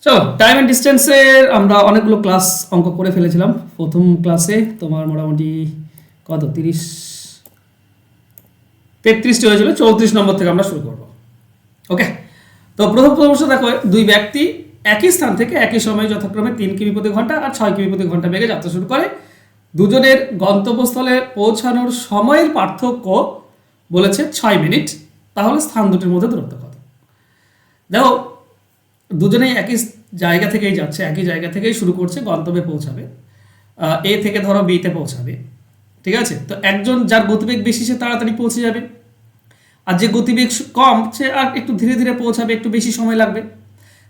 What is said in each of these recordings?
চলো, time and ডিস্টেন্সের আমরা অনেকগুলো ক্লাস অঙ্ক করে ফেলেছিলাম। প্রথম ক্লাসে তোমার মোটামুটি কত 33টি হয়েছিল। 34 নম্বর থেকে আমরা শুরু করব। ওকে, তো প্রথম প্রশ্ন দেখো, দুই ব্যক্তি একই স্থান থেকে একই সময়ে যথাক্রমে 3 কিমি প্রতি ঘন্টা আর 6 কিমি প্রতি ঘন্টা বেগে যাত্রা শুরু করে। দুজনের গন্তব্যস্থলে পৌঁছানোর সময়ের পার্থক্য বলেছে 6 মিনিট। তাহলে স্থান দুটির মধ্যে দূরত্ব কত? দেখো, দুজনেই একই জায়গা থেকেই যাচ্ছে, একই জায়গা থেকেই শুরু করছে, গন্তব্যে পৌঁছাবে। এ থেকে ধরো বিতে পৌঁছাবে, ঠিক আছে? তো একজন যার গতিবেগ বেশি সে তাড়াতাড়ি পৌঁছে যাবে, আর যে গতিবেগ কম সে আর একটু ধীরে ধীরে পৌঁছাবে, একটু বেশি সময় লাগবে।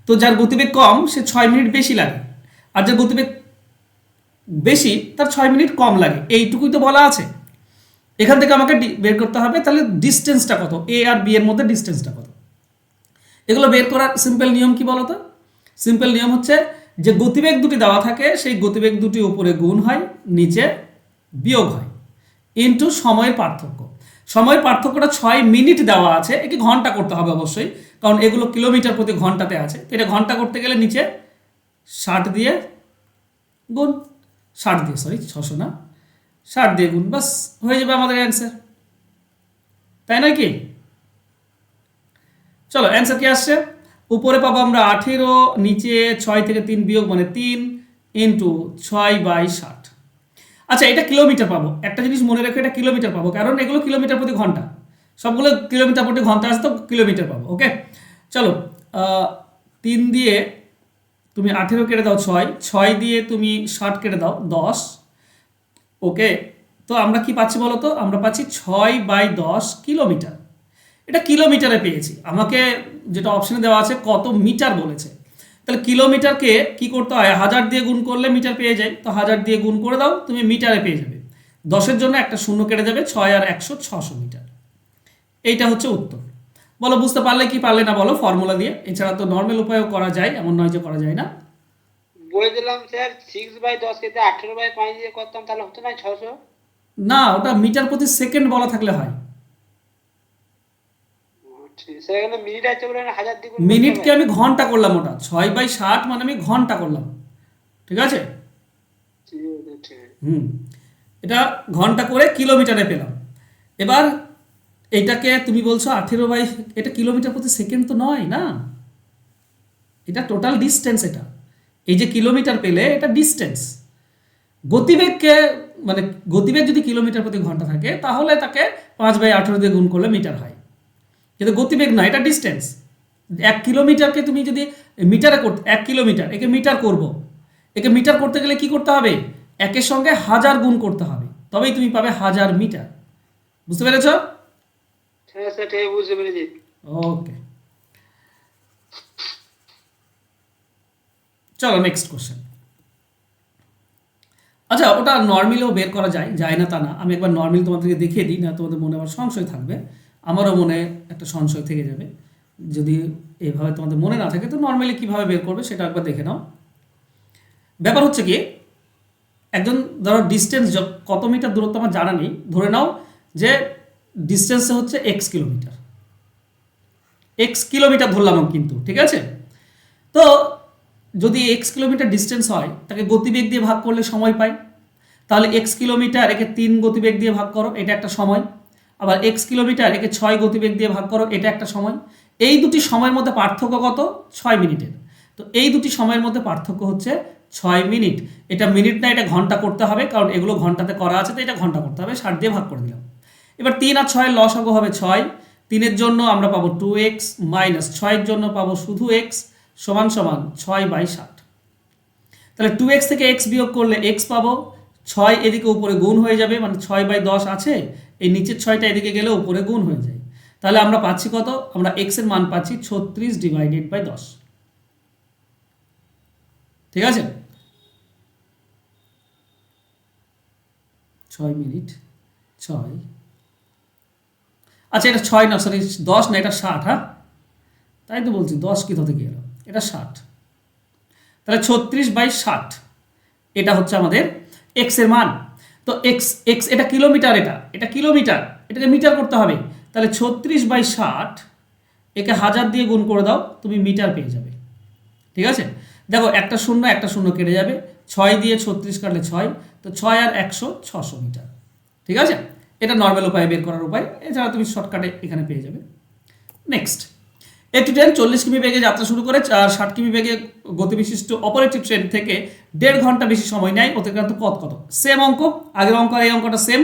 তো যার গতিবেগ কম সে 6 মিনিট বেশি লাগে, আর যার গতিবেগ বেশি তার 6 মিনিট কম লাগে। এইটুকুই তো বলা আছে। এখান থেকে আমাকে বের করতে হবে তাহলে ডিস্টেন্সটা কত, এ আর বি এর মধ্যে ডিস্টেন্সটা কত। এগুলো বের করার সিম্পল নিয়ম কি বলতো? সিম্পল নিয়ম হচ্ছে যে গতিবেগ দুটি দেওয়া থাকে সেই গতিবেগ দুটি উপরে গুণ হয়, নিচে বিয়োগ হয়, ইনটু সময়ের পার্থক্য। সময়ের পার্থক্যটা 6 মিনিট দেওয়া আছে, একে ঘন্টা করতে হবে অবশ্যই, কারণ এগুলো কিলোমিটার প্রতি ঘন্টাতে আছে। তো এটা ঘন্টা করতে গেলে নিচে 60 দিয়ে গুণ, 60 দিয়ে, সরি 600 না, 60 দিয়ে গুণ, বাস হয়ে যাবে আমাদের অ্যান্সার। তাই নয় কি? চলো, অ্যান্সার কি আসছে? উপরে পাবো আমরা 18, নিচে 6 থেকে 3 বিয়োগ মানে 3 ইন্টু 6/60। আচ্ছা, এটা কিলোমিটার পাবো। একটা জিনিস মনে রেখো, এটা কিলোমিটার পাবো, কারণ এগুলো কিলোমিটার প্রতি ঘন্টা, সবগুলো কিলোমিটার প্রতি ঘন্টা আসতো, কিলোমিটার পাবো। ওকে, চলো, 3 দিয়ে তুমি 18 কেটে দাও 6, 6 দিয়ে তুমি 60 কেটে দাও 10। ওকে, তো আমরা কি পাচ্ছি বলো তো? আমরা পাচ্ছি 6/10 কিলোমিটার। এটা কিলোমিটারে পেয়েছি। আমাকে যেটা অপশনে দেওয়া আছে কত মিটার বলেছে, তাহলে কিলোমিটারকে কি করতে হয়, 1000 দিয়ে গুণ করলে মিটার পেয়ে যায়। তো 1000 দিয়ে গুণ করে দাও, তুমি মিটারে পেয়ে যাবে। 10-এর জন্য একটা শূন্য কেটে যাবে, 6 আর 100 600 মিটার। এইটা হচ্ছে উত্তর। বলো, বুঝতে পারলে কি পারলে না বলো ফর্মুলা দিয়ে? এছাড়া তো নর্মাল উপায়ও করা যায়, এমন নয় যে করা যায় না। বলে দিলাম স্যার 6/10 কে 18/5 দিয়ে করতাম তাহলে হতো না 600। না, ওটা মিটার প্রতি সেকেন্ড বলা থাকলে হয়। স্যার এখানে মিনিট আছে বলে 1000 দিয়ে গুণ করতে হবে। মিনিটকে আমি ঘন্টা করলাম, ওটা 6/60 মানে আমি ঘন্টা করলাম, ঠিক আছে? ঠিক আছে, ঠিক আছে। হুম, এটা ঘন্টা করে কিলোমিটারে পেলাম। এবার এইটাকে তুমি বলছো 18 এটা কিলোমিটার প্রতি সেকেন্ড তো নয় না, এটা টোটাল ডিস্টেন্স। এটা এই যে কিলোমিটার পেলে এটা ডিস্টেন্স। গতিবেগকে মানে গতিবেগ যদি কিলোমিটার প্রতি ঘন্টা থাকে তাহলে তাকে 5/18 দিয়ে গুণ করলে মিটার হয়, কিন্তু গতিবেগ না, এটা ডিস্টেন্স। 1 কিলোমিটারকে তুমি যদি মিটারে করতে, 1 কিলোমিটার একে মিটার করব, একে মিটার করতে গেলে কি করতে হবে? একের সঙ্গে 1000 গুণ করতে হবে, তবেই তুমি পাবে 1000 মিটার। বুঝতে পেরেছ? হ্যাঁ স্যার, ঠিক বুঝতে পেরেছি। ওকে, চলো নেক্সট কোশ্চেন। আচ্ছা, ওটা নর্মালেও বের করা যায়, যায় না তা না। আমি একবার নর্মাল তোমাদেরকে দেখিয়ে দিই, না তোমাদের মনে আবার সংশয় থাকবে, আমারও মনে একটা সংশয় থেকে যাবে। যদি এইভাবে তোমাদের মনে না থাকে তো নর্মালি কীভাবে বের করবে সেটা একবার দেখে নাও। ব্যাপার হচ্ছে কি, একজন ধরো ডিস্টেন্স কত মিটার দূরত্ব আমার জানা নেই, ধরে নাও যে ডিস্টেন্স হচ্ছে এক্স কিলোমিটার, এক্স কিলোমিটার ধরলাম কিন্তু, ঠিক আছে? তো যদি এক্স কিলোমিটার ডিস্টেন্স হয় তাকে গতিবেগ দিয়ে ভাগ করলে সময় পাই। তাহলে এক্স কিলোমিটার একে 3 গতিবেগ দিয়ে ভাগ করো, এটা একটা সময়। আবার এক্স কিলোমিটার একে 6 গতিবেগ দিয়ে ভাগ করো, এটা একটা সময়। এই দুটি সময়ের মধ্যে পার্থক্য কত? 6 মিনিটের। তো এই দুটি সময়ের মধ্যে পার্থক্য হচ্ছে 6 মিনিট। এটা মিনিট না, এটা ঘন্টা করতে হবে, কারণ এগুলো ঘন্টাতে করা আছে, তো এটা ঘন্টা করতে হবে। 60 দিয়ে ভাগ করে দিলাম। এবার 3 আর 6 লসাগু হবে 6। 3-এর জন্য আমরা পাবো 2x, মাইনাস 6-এর জন্য পাবো শুধু x, সমান সমান 6/60। তাহলে 2x থেকে x বিয়োগ করলে x পাবো, 6 এদিকে উপরে গুণ হয়ে যাবে, মানে 6/10 আছে, এই নিচের 6টা এদিকে গেলে উপরে গুণ হয়ে যায়। তাহলে আমরা পাচ্ছি কত? আমরা x এর মান পাচ্ছি 36/10। ঠিক আছে? 6 মিনিট 6, আচ্ছা এটা 6 না, সরি 10 না, এটা 60। হ্যাঁ, তাই তো বলছি, 10 কোথা থেকে এলো? এটা 60। তাহলে 36/60 এটা হচ্ছে আমাদের এক্স এর মান। তো এক্স এক্স এটা কিলোমিটার, এটা এটা কিলোমিটার, এটাকে মিটার করতে হবে। তাহলে 36/60 একে 1000 দিয়ে গুণ করে দাও, তুমি মিটার পেয়ে যাবে। ঠিক আছে, দেখো একটা শূন্য কেটে যাবে, 6 দিয়ে 36 কাটলে 6, তো 6 আর 100 600 মিটার। ঠিক আছে, এটা নর্মাল উপায়ে বের করার উপায়, এছাড়া তুমি শর্টকাটে এখানে পেয়ে যাবে। নেক্সট, একটি ট্রেন 40 কিমি বেগে যাত্রা শুরু করে 60 কিমি বেগে গতিবিশিষ্ট অপারেটিভ ট্রেন থেকে 1.5 ঘন্টা বেশি সময় নেয়, অতিক্রান্ত পথ কত? সেম অঙ্ক, আগের অঙ্ক আর এই অঙ্কটা সেম।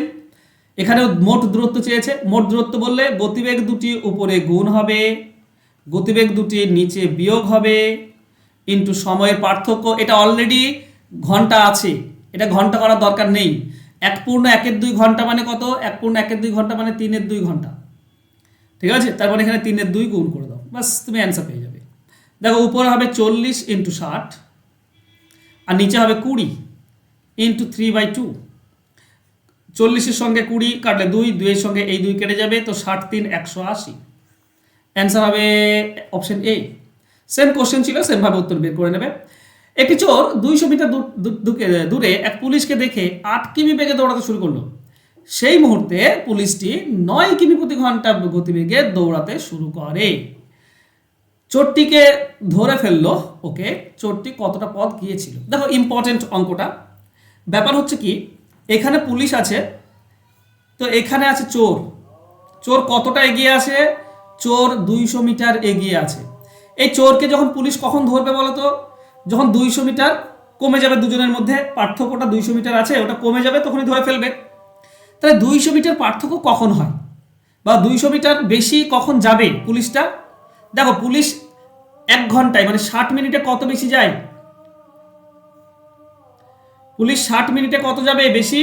এখানেও মোট দূরত্ব চেয়েছে, মোট দূরত্ব বললে গতিবেগ দুটি উপরে গুণ হবে, গতিবেগ দুটি নিচে বিয়োগ হবে, ইন্টু সময়ের পার্থক্য। এটা অলরেডি ঘন্টা আছে, এটা ঘন্টা করার দরকার নেই। 1.1 ঘন্টা মানে কত? 1.1 ঘন্টা মানে 3/2 ঘন্টা। ঠিক আছে, তার মানে এখানে 3/2 গুণ করে দাও, বাস তুমি অ্যান্সার পেয়ে যাবে। দেখো উপরে হবে 40 × 60 আর নিচে হবে 20 × 3/2। 40-এর সঙ্গে 20 কাটলে 2, 2-এর সঙ্গে এই 2 কেটে যাবে, তো 60 3 180। অ্যান্সার হবে অপশন এ। সেম কোশ্চেন ছিল, সেমভাবে উত্তর বের করে নেবে। একটি চোর 200 মিটার দূরে এক পুলিশকে দেখে 8 কিমি বেগে দৌড়াতে শুরু করলো। সেই মুহূর্তে পুলিশটি 9 কিমি প্রতি ঘন্টা গতিবেগে দৌড়াতে শুরু করে। চোরটিকে ধরে ফেললো, ওকে, চোরটি কতটা পথ গিয়েছিল? দেখো ইম্পর্টেন্ট অঙ্কটা। ব্যাপার হচ্ছে কি, এখানে পুলিশ আছে, তো এখানে আছে চোর। চোর কতটা এগিয়ে আছে? চোর 200 মিটার এগিয়ে আছে। এই চোরকে যখন পুলিশ কখন ধরবে বলো তো? যখন 200 মিটার কমে যাবে, দুজনের মধ্যে পার্থক্যটা 200 মিটার আছে, ওটা কমে যাবে, তখনই ধরে ফেলবে। তাহলে 200 মিটার পার্থক্য কখন হয়, বা 200 মিটার বেশি কখন যাবে পুলিশটা? দেখো পুলিশ 1 ঘন্টায় মানে 60 মিনিটে কত বেশি যায়? পুলিশ 60 মিনিটে কত যাবে বেশি?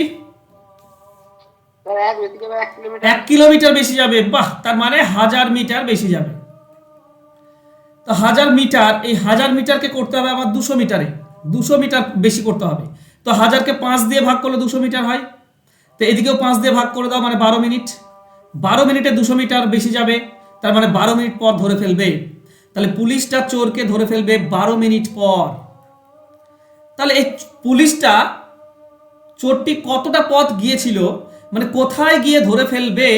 1 কিলোমিটার বেশি যাবে। বাহ, তার মানে 1000 মিটার বেশি যাবে। তো 1000 মিটার, এই 1000 মিটারকে করতে হবে আবার 200 মিটারে, 200 মিটার বেশি করতে হবে। তো 1000কে 5 দিয়ে ভাগ করলে 200 মিটার হয়, তো এদিকেও 5 দিয়ে ভাগ করে দাও, মানে 12 মিনিট। 12 মিনিটে 200 মিটার বেশি যাবে, তার মানে 12 মিনিট পর ধরে ফেলবে। তাহলে পুলিশটা চোরকে ধরে ফেলবে 12 মিনিট পর। তাহলে এই পুলিশটা চোরটি কতটা পথ গিয়েছিল, মানে কোথায় গিয়ে ধরে ফেলবে,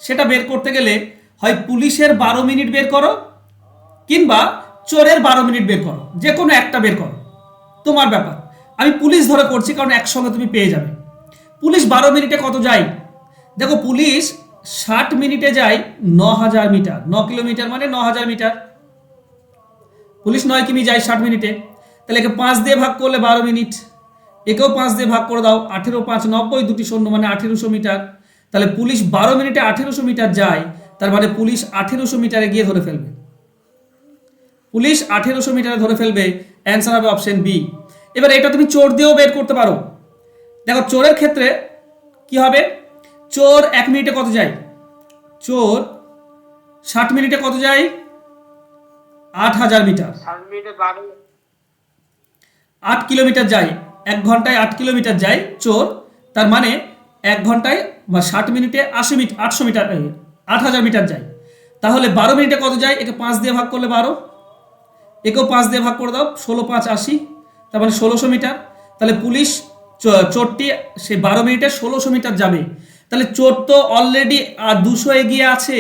সেটা বের করতে গেলে হয় পুলিশের 12 মিনিট বের করো, কিংবা চোরের 12 মিনিট বের করো, যে কোনো একটা বের করো, তোমার ব্যাপার। আমি পুলিশ ধরে করছি কারণ একসঙ্গে তুমি পেয়ে যাবে। পুলিশ 12 মিনিটে কত যায়? দেখো পুলিশ 60 মিনিটে যায় 9000 মিটার, 9 কিলোমিটার মানে 9000 মিটার। পুলিশ 9 কিমি যায় 60 মিনিটে, তাহলে একে 5 দিয়ে ভাগ করলে 12 মিনিট, একেও 5 দিয়ে ভাগ করে দাও, 18 5 90, দুটি শূন্য মানে 1800 মিটার। তাহলে পুলিশ 12 মিনিটে 1800 মিটার যায়, তার মানে পুলিশ 1800 মিটারে গিয়ে ধরে ফেলবে। পুলিশ 1800 মিটারে ধরে ফেলবে, অ্যান্সার হবে অপশন বি। এবার এটা তুমি চোর দিয়েও বের করতে পারো। দেখো চোরের ক্ষেত্রে কি হবে, চোর 1 মিনিটে কত যায়? চোর 60 মিনিটে কত যায়? 8000 মিটার। 8 কিলোমিটার যায়, 1 ঘন্টায় 8 কিলোমিটার যায় চোর, তার মানে 1 ঘন্টায় বা 60 মিনিটে 80 মিটার, 800 মিটার, 8000 মিটার যায়। তাহলে 12 মিনিটে কত যায়? একে 5 দিয়ে ভাগ করলে 12, একেও 5 দিয়ে ভাগ করে দাও, 16 5 80, তার মানে 1600 মিটার। তাহলে পুলিশ চোরটি সে 12 মিনিটে 1600 মিটার যাবে। তাহলে চোর তো অলরেডি 200 এগিয়ে আছে,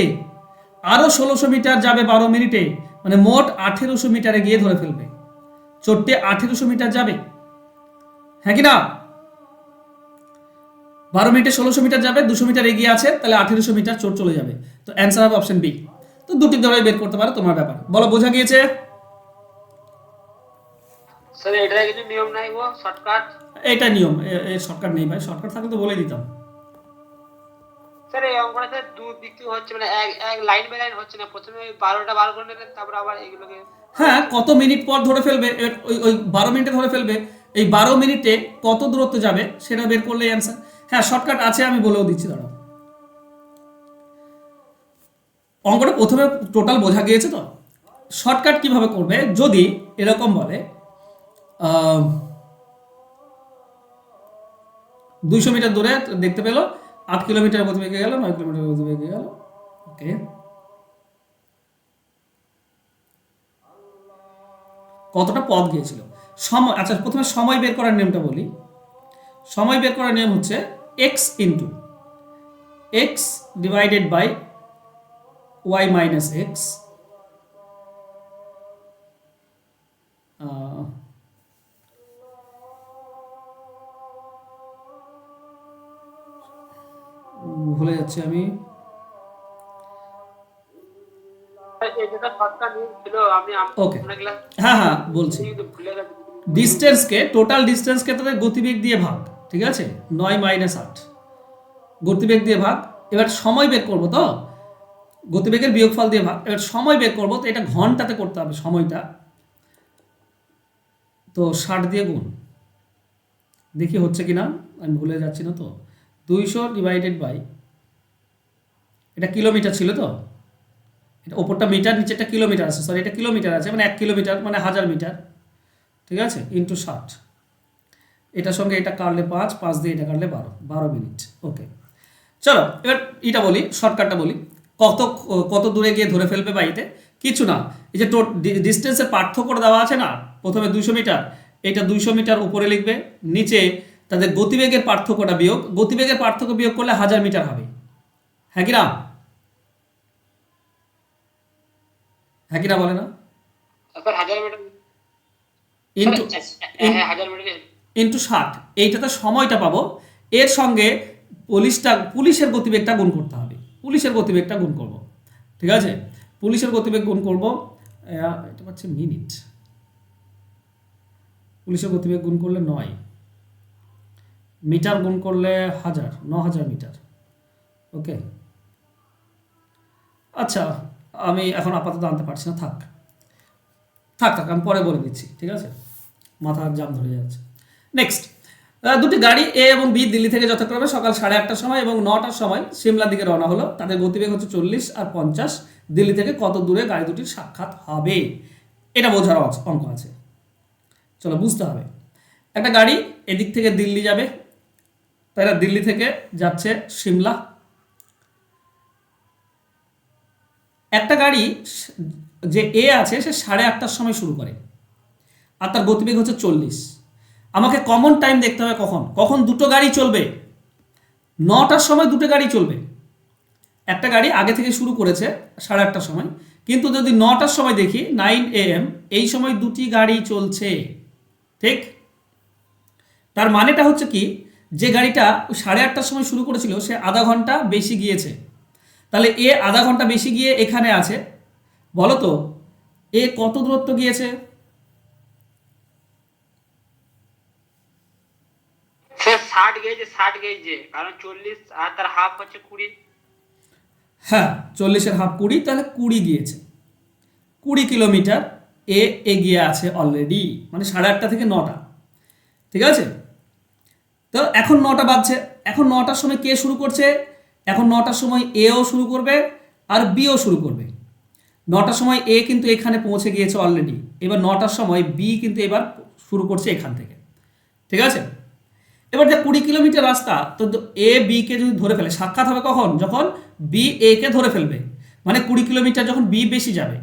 আরও 1600 মিটার যাবে 12 মিনিটে, মানে মোট 1800 মিটারে গিয়ে ধরে ফেলবে। চোরটি 1800 মিটার যাবে, হ্যাঁ কি না? 12 মিনিটে 1600 মিটার যাবে, 200 মিটার এগিয়ে আছে, তাহলে 1800 মিটার চোর চলে যাবে। তো অ্যান্সার হবে অপশন বি। তো দুটি ধরে বের করতে পারো, তোমার ব্যাপার। বলো, বোঝা গিয়েছে? স্যার এটা কিছু নিয়ম নাই গো, শর্টকাট? এটা নিয়ম, এর শর্টকাট নেই ভাই, শর্টকাট থাকলে তো বলে দিতাম। স্যার এই অঙ্কটা স্যার দু দিক থেকে হচ্ছে, মানে এক এক লাইন বাই লাইন হচ্ছে না, প্রথমে 12টা বার করে নেবেন, তারপর আবার এগুলোকে। হ্যাঁ, কত মিনিট পর ধরে ফেলবে, ওই ওই 12 মিনিটে ধরে ফেলবে, এই 12 মিনিটে কত দূরত্ব যাবে সেটা বের করলেই অ্যান্সার। হ্যাঁ শর্টকাট আছে, আমি বলেও দিচ্ছি, দাঁড়াও। অঙ্কটা প্রথমে টোটাল বোঝা গিয়েছে তো। শর্টকাট কিভাবে করবে, যদি এরকম বলে 200 মিটার দূরে দেখতে পেলো, 8 কিলোমিটার গতিবেগে গেল, 9 কিলোমিটার গতিবেগে গেল, ওকে, কতটা পথ গিয়েছিল, সময়। আচ্ছা প্রথমে সময় বের করার নিয়মটা বলি। সময় বের করার নিয়ম হচ্ছে x into x divided by y minus x ah, ভুলে যাচ্ছি আমি। এটা শর্টকাট নিয়ম ছিল, আমি ওকে, আপনার ক্লাস হ্যাঁ হ্যাঁ বলছি। কিন্তু ভুলে গেছি। ডিস্টেন্সকে, টোটাল ডিস্টেন্সকে তাদের গতিবেগ দিয়ে ভাগ, ঠিক আছে, 9 - 8 গতিবেগ দিয়ে ভাগ। এবার সময় বের করবো তো, গতিবেগের বিয়োগফল দিয়ে ভাগ। এবার সময় বের করবো, তো এটা ঘন্টাতে করতে হবে সময়টা, তো 60 দিয়ে গুণ। দেখি হচ্ছে কিনা, আমি ভুলে যাচ্ছি না তো। 200 / এটা কিলোমিটার ছিল তো, এটা ওপরটা মিটার, নিচেটা কিলোমিটার আছে, সরি এটা কিলোমিটার আছে, মানে 1 কিলোমিটার মানে 1000 মিটার, ঠিক আছে, ইন্টু 60। এটার সঙ্গে এটা কাটলে 5, 5 দিয়ে এটা কাটলে 12, 12 মিনিট। ওকে, চলো এবার এটা বলি, শর্টকাটটা বলি। কত কত দূরে গিয়ে ধরে ফেলবে বাড়িতে, কিছু না, এই যে ডিস্টেন্সের পার্থক্য দেওয়া আছে না, প্রথমে 200 মিটার, এটা 200 মিটার উপরে লিখবে, নিচে তাদের গতিবেগের পার্থক্যটা বিয়োগ, গতিবেগের পার্থক্য বিয়োগ করলে 1000 মিটার হবে। হ্যাঁ কি না, হ্যাঁ কি না বলে না, তারপর 1000 মিটার, ইন্টু হ্যাঁ 1000 মিটার। ইন্টু 60, এইটাতে সময়টা পাবো, এর সঙ্গে পুলিশের গতিবেগটা গুণ করতে হবে, পুলিশের গতিবেগটা গুণ করব, ঠিক আছে, পুলিশের গতিবেগ গুণ করব, এটা পাচ্ছে মিনিট, পুলিশের গতিবেগ গুণ করলে 9, মিটার গুণ করলে 1000, 9000 মিটার। ওকে, আচ্ছা আমি এখন আপাতত আনতে পারছি না, থাক থাক থাক, আমি পরে বলে দিচ্ছি, ঠিক আছে, মাথার জাম ধরে যাচ্ছে। নেক্সট, দুটি গাড়ি এ এবং বি দিল্লি থেকে যথাক্রমে সকাল 8:30টার সময় এবং 9টার সময় সিমলার দিকে রওনা হলো। তাদের গতিবেগ হচ্ছে 40 আর 50। দিল্লি থেকে কত দূরে গাড়ি দুটির সাক্ষাৎ হবে, এটা বোঝার অঙ্ক আছে, চলো বুঝতে হবে। একটা গাড়ি এদিক থেকে দিল্লি যাবে, তাই না, দিল্লি থেকে যাচ্ছে সিমলা। একটা গাড়ি যে এ আছে সে 8:30টার সময় শুরু করে, আর তার গতিবেগ হচ্ছে 40। আমাকে কমন টাইম দেখতে হবে, কখন কখন দুটো গাড়ি চলবে। 9টার সময় দুটো গাড়ি চলবে, একটা গাড়ি আগে থেকে শুরু করেছে 8:30টার সময়, কিন্তু যদি 9টার সময় দেখি 9 AM, এই সময় দুটি গাড়ি চলছে, ঠিক। তার মানেটা হচ্ছে কি, যে গাড়িটা 8:30টার সময় শুরু করেছিল সে আধা ঘন্টা বেশি গিয়েছে, তাহলে এ আধা ঘন্টা বেশি গিয়ে এখানে আছে। বলো তো এ কত দূরত্ব গিয়েছে, স্যার 60 গেছে, 60 গেছে, কারণ 40 আর তার হাফ হচ্ছে 20। হ্যাঁ 40-এর হাফ 20, তাহলে 20 গিয়েছে, 20 কিলোমিটার এ এগিয়ে আছে অলরেডি, মানে 8:30 থেকে 9টা, ঠিক আছে। তো এখন 9টা বাজছে, এখন 9টার সময় কে শুরু করছে, এখন 9টার সময় এও শুরু করবে আর বিও শুরু করবে। 9টার সময় এ কিন্তু এখানে পৌঁছে গিয়েছে অলরেডি, এবার 9টার সময় বি কিন্তু এবার শুরু করছে এখান থেকে, ঠিক আছে। এবার যে 20 কিলোমিটার রাস্তা, তো এ বি কে যদি ধরে ফেলে, সাক্ষাৎ হবে কখন, যখন বি এ কে ধরে ফেলবে, মানে 20 কিলোমিটার যখন বি বেশি যাবে।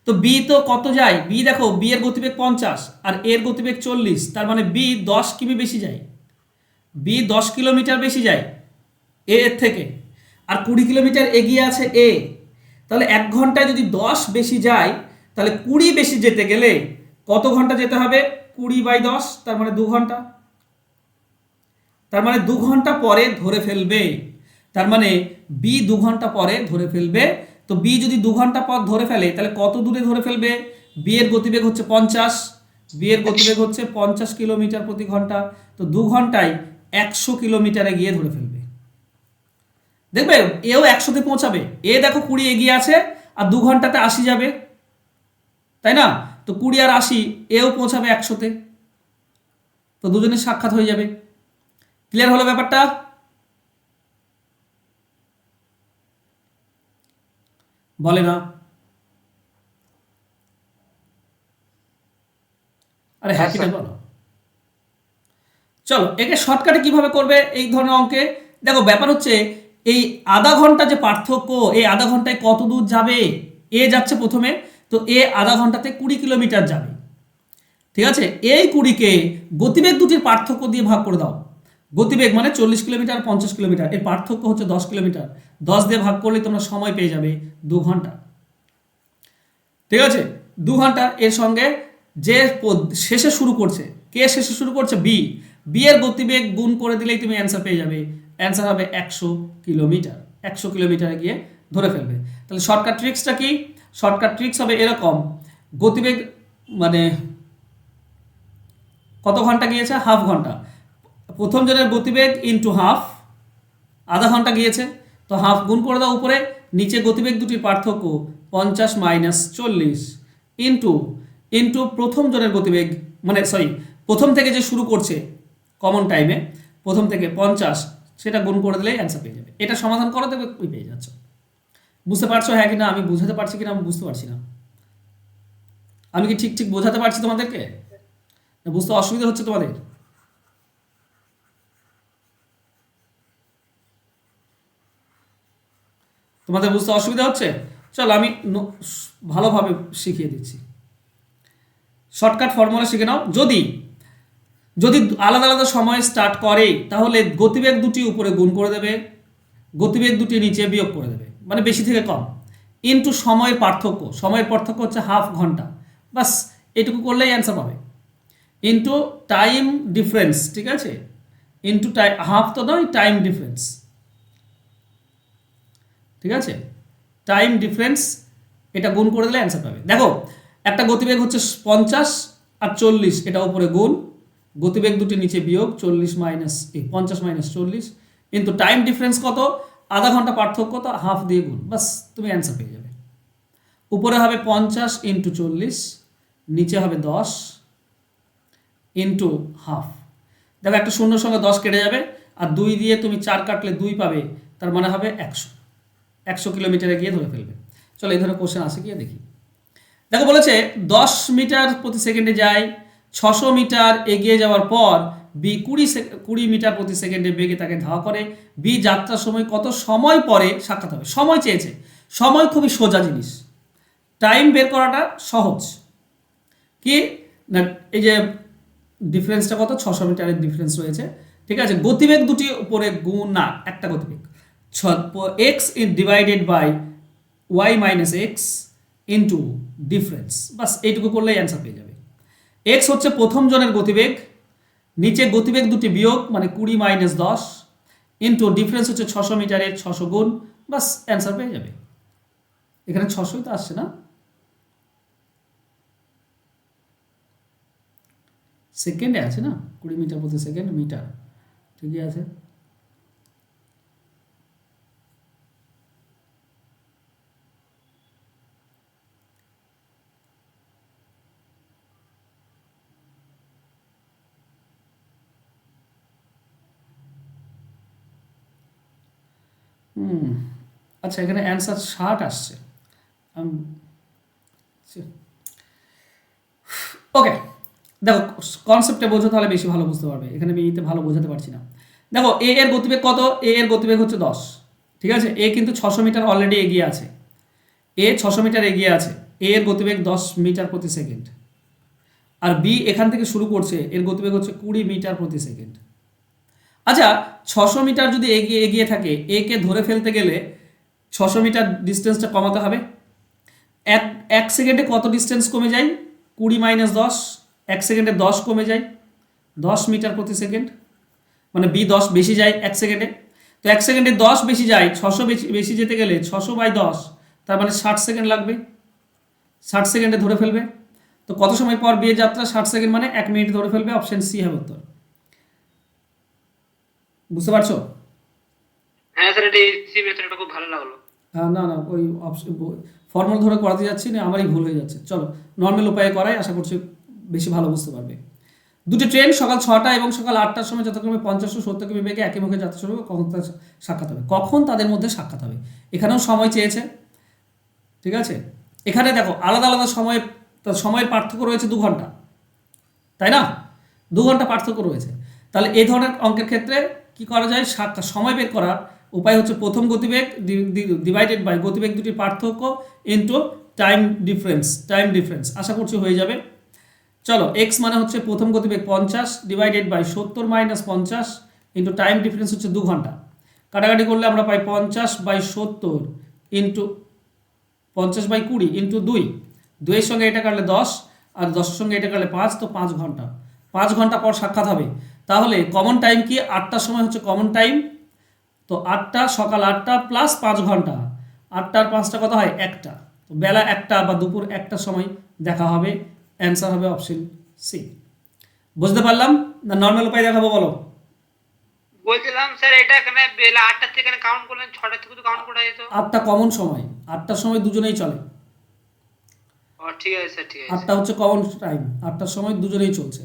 তো বি তো কত যায়, বি দেখো, বি এর গতিবেগ 50 আর এর গতিবেগ 40, তার মানে বি 10 কিমি বেশি যায়, বি 10 কিলোমিটার বেশি যায় এ এর থেকে, আর 20 কিলোমিটার এগিয়ে আছে এ। তাহলে 1 ঘন্টায় যদি 10 বেশি যায়, তাহলে 20 বেশি যেতে গেলে কত ঘন্টা যেতে হবে, 20/10, তার মানে 2 ঘন্টা, তার মানে 2 ঘন্টা পরে ধরে ফেলবে, তার মানে বি 2 ঘন্টা পরে ধরে ফেলবে। তো বি যদি 2 ঘন্টা পর ধরে ফেলে, তাহলে কত দূরে ধরে ফেলবে, বি এর গতিবেগ হচ্ছে 50, বি এর গতিবেগ হচ্ছে 50 কিলোমিটার প্রতি ঘন্টা, তো 2 ঘন্টায় 100 কিলোমিটারে গিয়ে ধরে ফেলবে। দেখবে এও 100-তে পৌঁছাবে, এ দেখো 20 এগিয়ে আছে আর 2 ঘন্টাতে 80 যাবে, তাই না, তো 20 আর 80, এও পৌঁছাবে 100-তে, তো দুজনের সাক্ষাৎ হয়ে যাবে। ক্লিয়ার হলো ব্যাপারটা, বলে না, আরে হ্যাপিটা বলো। চলো একে শর্টকাটে কিভাবে করবে এই ধরনের অঙ্কে, দেখো ব্যাপার হচ্ছে এই আধা ঘন্টা যে পার্থক্য, এই আধা ঘন্টায় কত দূর যাবে, এ যাচ্ছে প্রথমে, তো এ আধা ঘন্টাতে 20 কিলোমিটার যাবে, ঠিক আছে। এই 20কে গতিবেগ দুটির পার্থক্য দিয়ে ভাগ করে দাও, গতিবেগ মানে 40 কিলোমিটার 50 কিলোমিটার, এর পার্থক্য হচ্ছে 10 কিলোমিটার, 10 দিয়ে ভাগ করলে তোমরা সময় পেয়ে যাবে 2 ঘন্টা, ঠিক আছে, 2 ঘন্টা। এর সঙ্গে যে শেষে শুরু করছে, কে শেষে শুরু করছে? বি। বি এর গতিবেগ গুণ করে দিলেই তুমি অ্যান্সার পেয়ে যাবে। অ্যান্সার হবে 100 কিলোমিটার। 100 কিলোমিটারে গিয়ে ধরে ফেলবে। তাহলে শর্টকাট ট্রিক্সটা কি? শর্টকাট ট্রিক্স হবে এরকম, গতিবেগ মানে কত ঘন্টা গিয়েছে? হাফ ঘন্টা। প্রথম জনের গতিবেগ ইন্টু হাফ, আধা ঘন্টা গিয়েছে, তো হাফ গুণ করে দাও উপরে, নিচে গতিবেগ দুটির পার্থক্য 50 মাইনাস 40 ইন্টু ইন্টু প্রথম জনের গতিবেগ, মানে সরি প্রথম থেকে যে শুরু করছে কমন টাইমে, প্রথম থেকে 50, সেটা গুণ করে দিলেই অ্যান্সার পেয়ে যাবে। এটা সমাধান করো, দেবে ওই পেয়ে যাচ্ছ। বুঝতে পারছো হ্যাঁ কিনা? আমি বুঝাতে পারছি কিনা আমি বুঝতে পারছি না। আমি কি ঠিক ঠিক বোঝাতে পারছি তোমাদেরকে, না বুঝতে অসুবিধা হচ্ছে তোমাদের? তোমাদের বুঝতে অসুবিধা হচ্ছে? চলো আমি ভালোভাবে শিখিয়ে দিচ্ছি। শর্টকাট ফর্মুলা শিখে নাও। যদি যদি আলাদা আলাদা সময় স্টার্ট করে তাহলে গতিবেগ দুটি উপরে গুণ করে দেবে, গতিবেগ দুটি নিচে বিয়োগ করে দেবে, মানে বেশি থেকে কম, ইন্টু সময়ের পার্থক্য। সময়ের পার্থক্য হচ্ছে হাফ ঘন্টা, বাস এটুকু করলেই অ্যান্সার পাবে। ইন্টু টাইম ডিফারেন্স, ঠিক আছে, ইন্টু হাফ তো নয়, টাইম ডিফারেন্স, ঠিক আছে, টাইম ডিফারেন্স, এটা গুণ করে দিলে অ্যান্সার পাবে। দেখো একটা গতিবেগ হচ্ছে 50 আর 40, এটা উপরে গুণ, গতিবেগ দুটি নিচে বিয়োগ, 40 মাইনাস 50 মাইনাস 40, কিন্তু টাইম ডিফারেন্স কত? আধা ঘন্টা পার্থক্য, তো হাফ দিয়ে গুণ, বাস তুমি অ্যান্সার পেয়ে যাবে। উপরে হবে 50 ইন্টু 40, নিচে হবে 10 ইন্টু হাফ। দেখো একটা শূন্যর সঙ্গে 10 কেটে যাবে, আর 2 দিয়ে তুমি 4 কাটলে 2 পাবে, তার মানে হবে 100 কিলোমিটারে গিয়ে ধরে ফেলবে। চলো এই ধরনের কোশ্চেন আসে গিয়ে দেখি। দেখো বলেছে 10 মিটার প্রতি সেকেন্ডে যায়, 600 মিটার এগিয়ে যাওয়ার পর বি 20 মিটার প্রতি সেকেন্ডে বেগে তাকে ধাওয়া করে। বি যাত্রার সময় কত সময় পরে সাক্ষাৎ হবে? সময় চেয়েছে। সময় খুবই সোজা জিনিস, টাইম বের করাটা সহজ। কি না, এই যে ডিফারেন্সটা কত? 600 মিটারের ডিফারেন্স রয়েছে, ঠিক আছে। গতিবেগ দুটি উপরে গুণ, না একটা গতিবেগ, x divided by y minus x into difference, বাস এইটুকু করলেই অ্যান্সার পেয়ে যাবে। এক্স হচ্ছে প্রথম জনের গতিবেগ, নিচে গতিবেগ দুটি বিয়োগ মানে 20 মাইনাস 10 ইন্টু ডিফারেন্স হচ্ছে 600 মিটারের 600 গুণ, বাস অ্যান্সার পেয়ে যাবে। এখানে 600ই তো আসছে না, সেকেন্ডে আছে না, 20 মিটার প্রতি সেকেন্ড, মিটার ঠিকই আছে। আচ্ছা এখানে অ্যান্সার 60 আসছে। ওকে দেখো কনসেপ্টে বোঝো তাহলে বেশি ভালো বুঝতে পারবে, এখানে আমি এতে ভালো বোঝাতে পারছি না। দেখো এ এর গতিবেগ কত? এ এর গতিবেগ হচ্ছে 10, ঠিক আছে। এ কিন্তু 600 মিটার অলরেডি এগিয়ে আছে, এ 600 মিটার এগিয়ে আছে, এ এর গতিবেগ 10 মিটার প্রতি সেকেন্ড। আর বি এখান থেকে শুরু করছে, এর গতিবেগ হচ্ছে 20 মিটার প্রতি সেকেন্ড। আচ্ছা 600 মিটার যদি এগিয়ে এগিয়ে থাকে, এ কে ধরে ফেলতে গেলে 600 মিটার ডিস্টেন্সটা কমাতে হবে। এক সেকেন্ডে কত ডিস্টেন্স কমে যায়? 20 মাইনাস 10, 1 সেকেন্ডে 10 কমে যায়, 10 মিটার প্রতি সেকেন্ড, মানে বি 10 বেশি যায় 1 সেকেন্ডে। তো 1 সেকেন্ডে 10 বেশি যায়, 600 বেশি যেতে গেলে 600 বাই 10, তার মানে 60 সেকেন্ড লাগবে, 60 সেকেন্ডে ধরে ফেলবে। তো কত সময় পর বিয়ে যাত্রা? 60 সেকেন্ড মানে 1 মিনিট ধরে ফেলবে, অপশন সি হবে উত্তর। বুঝতে পারছো? হ্যাঁ স্যার, এটা সি মেথডটা খুব ভালো লাগলো। না না ওই ফর্মুলা ধরে করাতে যাচ্ছি না, আমারই ভুল হয়ে যাচ্ছে। চলো নর্মাল উপায়ে করাই, আশা করছি বেশি ভালো বুঝতে পারবে। দুটি ট্রেন সকাল 6টা এবং সকাল 8টার সময় যথাক্রমে 50 ও 70 কিমি বেগে একই মুখে যাত্রা শুরু হবে, কখন তাদের সাক্ষাৎ হবে? কখন তাদের মধ্যে সাক্ষাৎ হবে? এখানেও সময় চেয়েছে, ঠিক আছে। এখানে দেখো আলাদা আলাদা সময়ের পার্থক্য রয়েছে 2 ঘন্টা, তাই না? 2 ঘন্টা পার্থক্য রয়েছে। তাহলে এই ধরনের অঙ্কের ক্ষেত্রে কি করা যায়? সময় বের করার উপায় হচ্ছে প্রথম গতিবেগ ডিভাইডেড বাই গতিবেগ দুটির পার্থক্য ইন্টু টাইম ডিফারেন্স। আশা করছি হয়ে যাবে। চলো এক্স মানে হচ্ছে প্রথম গতিবেগ 50 divided by 70 minus 50 into time difference হচ্ছে 2 ঘন্টা। কাটাকাটি করলে আমরা পাই 50 বাই 70 ইন্টু 50 বাই 20 ইন্টু 2, 2 এর সঙ্গে এটা কাটলে 10, আর 10-এর সঙ্গে এটা কাটলে 5, তো 5 ঘন্টা। 5 ঘন্টা পর সাক্ষাৎ হবে। তাহলে কমন টাইম কি? 8টার সময় হচ্ছে কমন টাইম। তো 8টা, সকাল 8টা প্লাস 5 ঘন্টা, 8টা আর 5টা কত হয়? 1টা। তো বেলা 1টা বা দুপুর 1টার সময় দেখা হবে। অ্যান্সার হবে অপশন সি। বুঝতে পারলাম না? নর্মাল উপায় দেখাবো, বলো। বলছিলাম স্যার এটা এখানে বেলা 8টা থেকে কাউন্ট করলেন, 6টা থেকে তো কাউন্ট করা যেত। 8টা কমন সময়, 8টার সময় দুজনেই চলে। ও ঠিক আছে স্যার, ঠিক আছে। 8টা হচ্ছে কমন টাইম, 8টার সময় দুজনেই চলছে।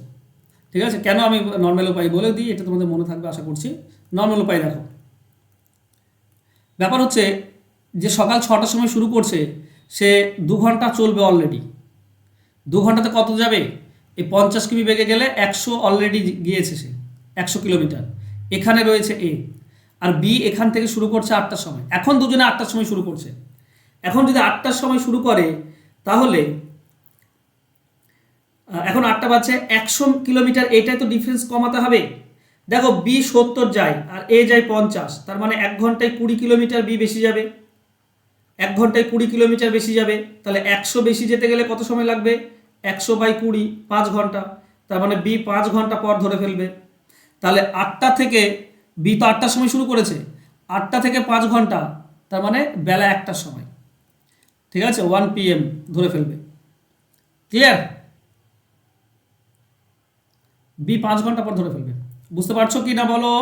ঠিক আছে, কেন আমি নর্মাল উপায় বলে দিই, এটা তোমাদের মনে থাকবে আশা করছি। নর্মাল উপায় দেখো, ব্যাপার হচ্ছে যে সকাল 6টার সময় শুরু করছে, সে 2 ঘন্টা চলবে অলরেডি। 2 ঘন্টাতে কত যাবে? এই 50 কিমি বেগে গেলে 100 অলরেডি গিয়েছে সে, 100 কিলোমিটার। এখানে রয়েছে এ, আর বি এখান থেকে শুরু করছে 8টার সময়। এখন দুজনে 8টার সময় শুরু করছে। এখন যদি 8টার সময় শুরু করে, তাহলে এখন 8টা বাজছে, 100 কিলোমিটার, এটাই তো ডিফারেন্স কমাতে হবে। দেখো বি 70 যায় আর এ যায় 50, তার মানে 1 ঘন্টায় 20 কিলোমিটার বি বেশি যাবে। 1 ঘন্টায় 20 কিলোমিটার বেশি যাবে। তাহলে 100 বেশি যেতে গেলে কত সময় লাগবে? 100/20, 5 ঘন্টা। তার মানে বি 5 ঘন্টা পর ধরে ফেলবে। তাহলে 8টা থেকে, বি তো 8টার সময় শুরু করেছে, 8টা থেকে 5 ঘন্টা, তার মানে বেলা 1টার সময়। ঠিক আছে, 1 PM ধরে ফেলবে। ক্লিয়ার? বি 5 ঘন্টা পর ধরে ফেলবে। বুঝতে পারছো কি না বলো?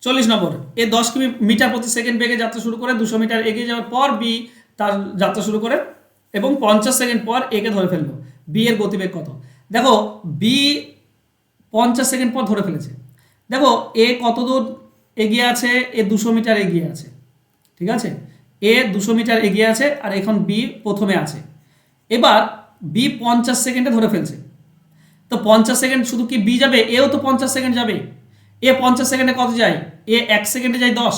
40 নম্বর, এ 10 মিটার প্রতি সেকেন্ড বেগে যাত্রা শুরু করে 200 মিটার এগিয়ে যাওয়ার পর বি তার যাত্রা শুরু করে এবং 50 সেকেন্ড পর একে ধরে ফেললো। বি এর গতিবেগ কত? দেখো বি 50 সেকেন্ড পর ধরে ফেলেছে। দেখো এ কত দূর এগিয়ে আছে? এ 200 মিটার এগিয়ে আছে। ঠিক আছে, এ 200 মিটার এগিয়ে আছে আর এখন বি প্রথমে আছে। এবার বি 50 সেকেন্ডে ধরে ফেলছে। তো 50 সেকেন্ড শুধু কি বি যাবে? এও তো 50 সেকেন্ড যাবে। এ 50 সেকেন্ডে কত যায়? এ 1 সেকেন্ডে যায় 10,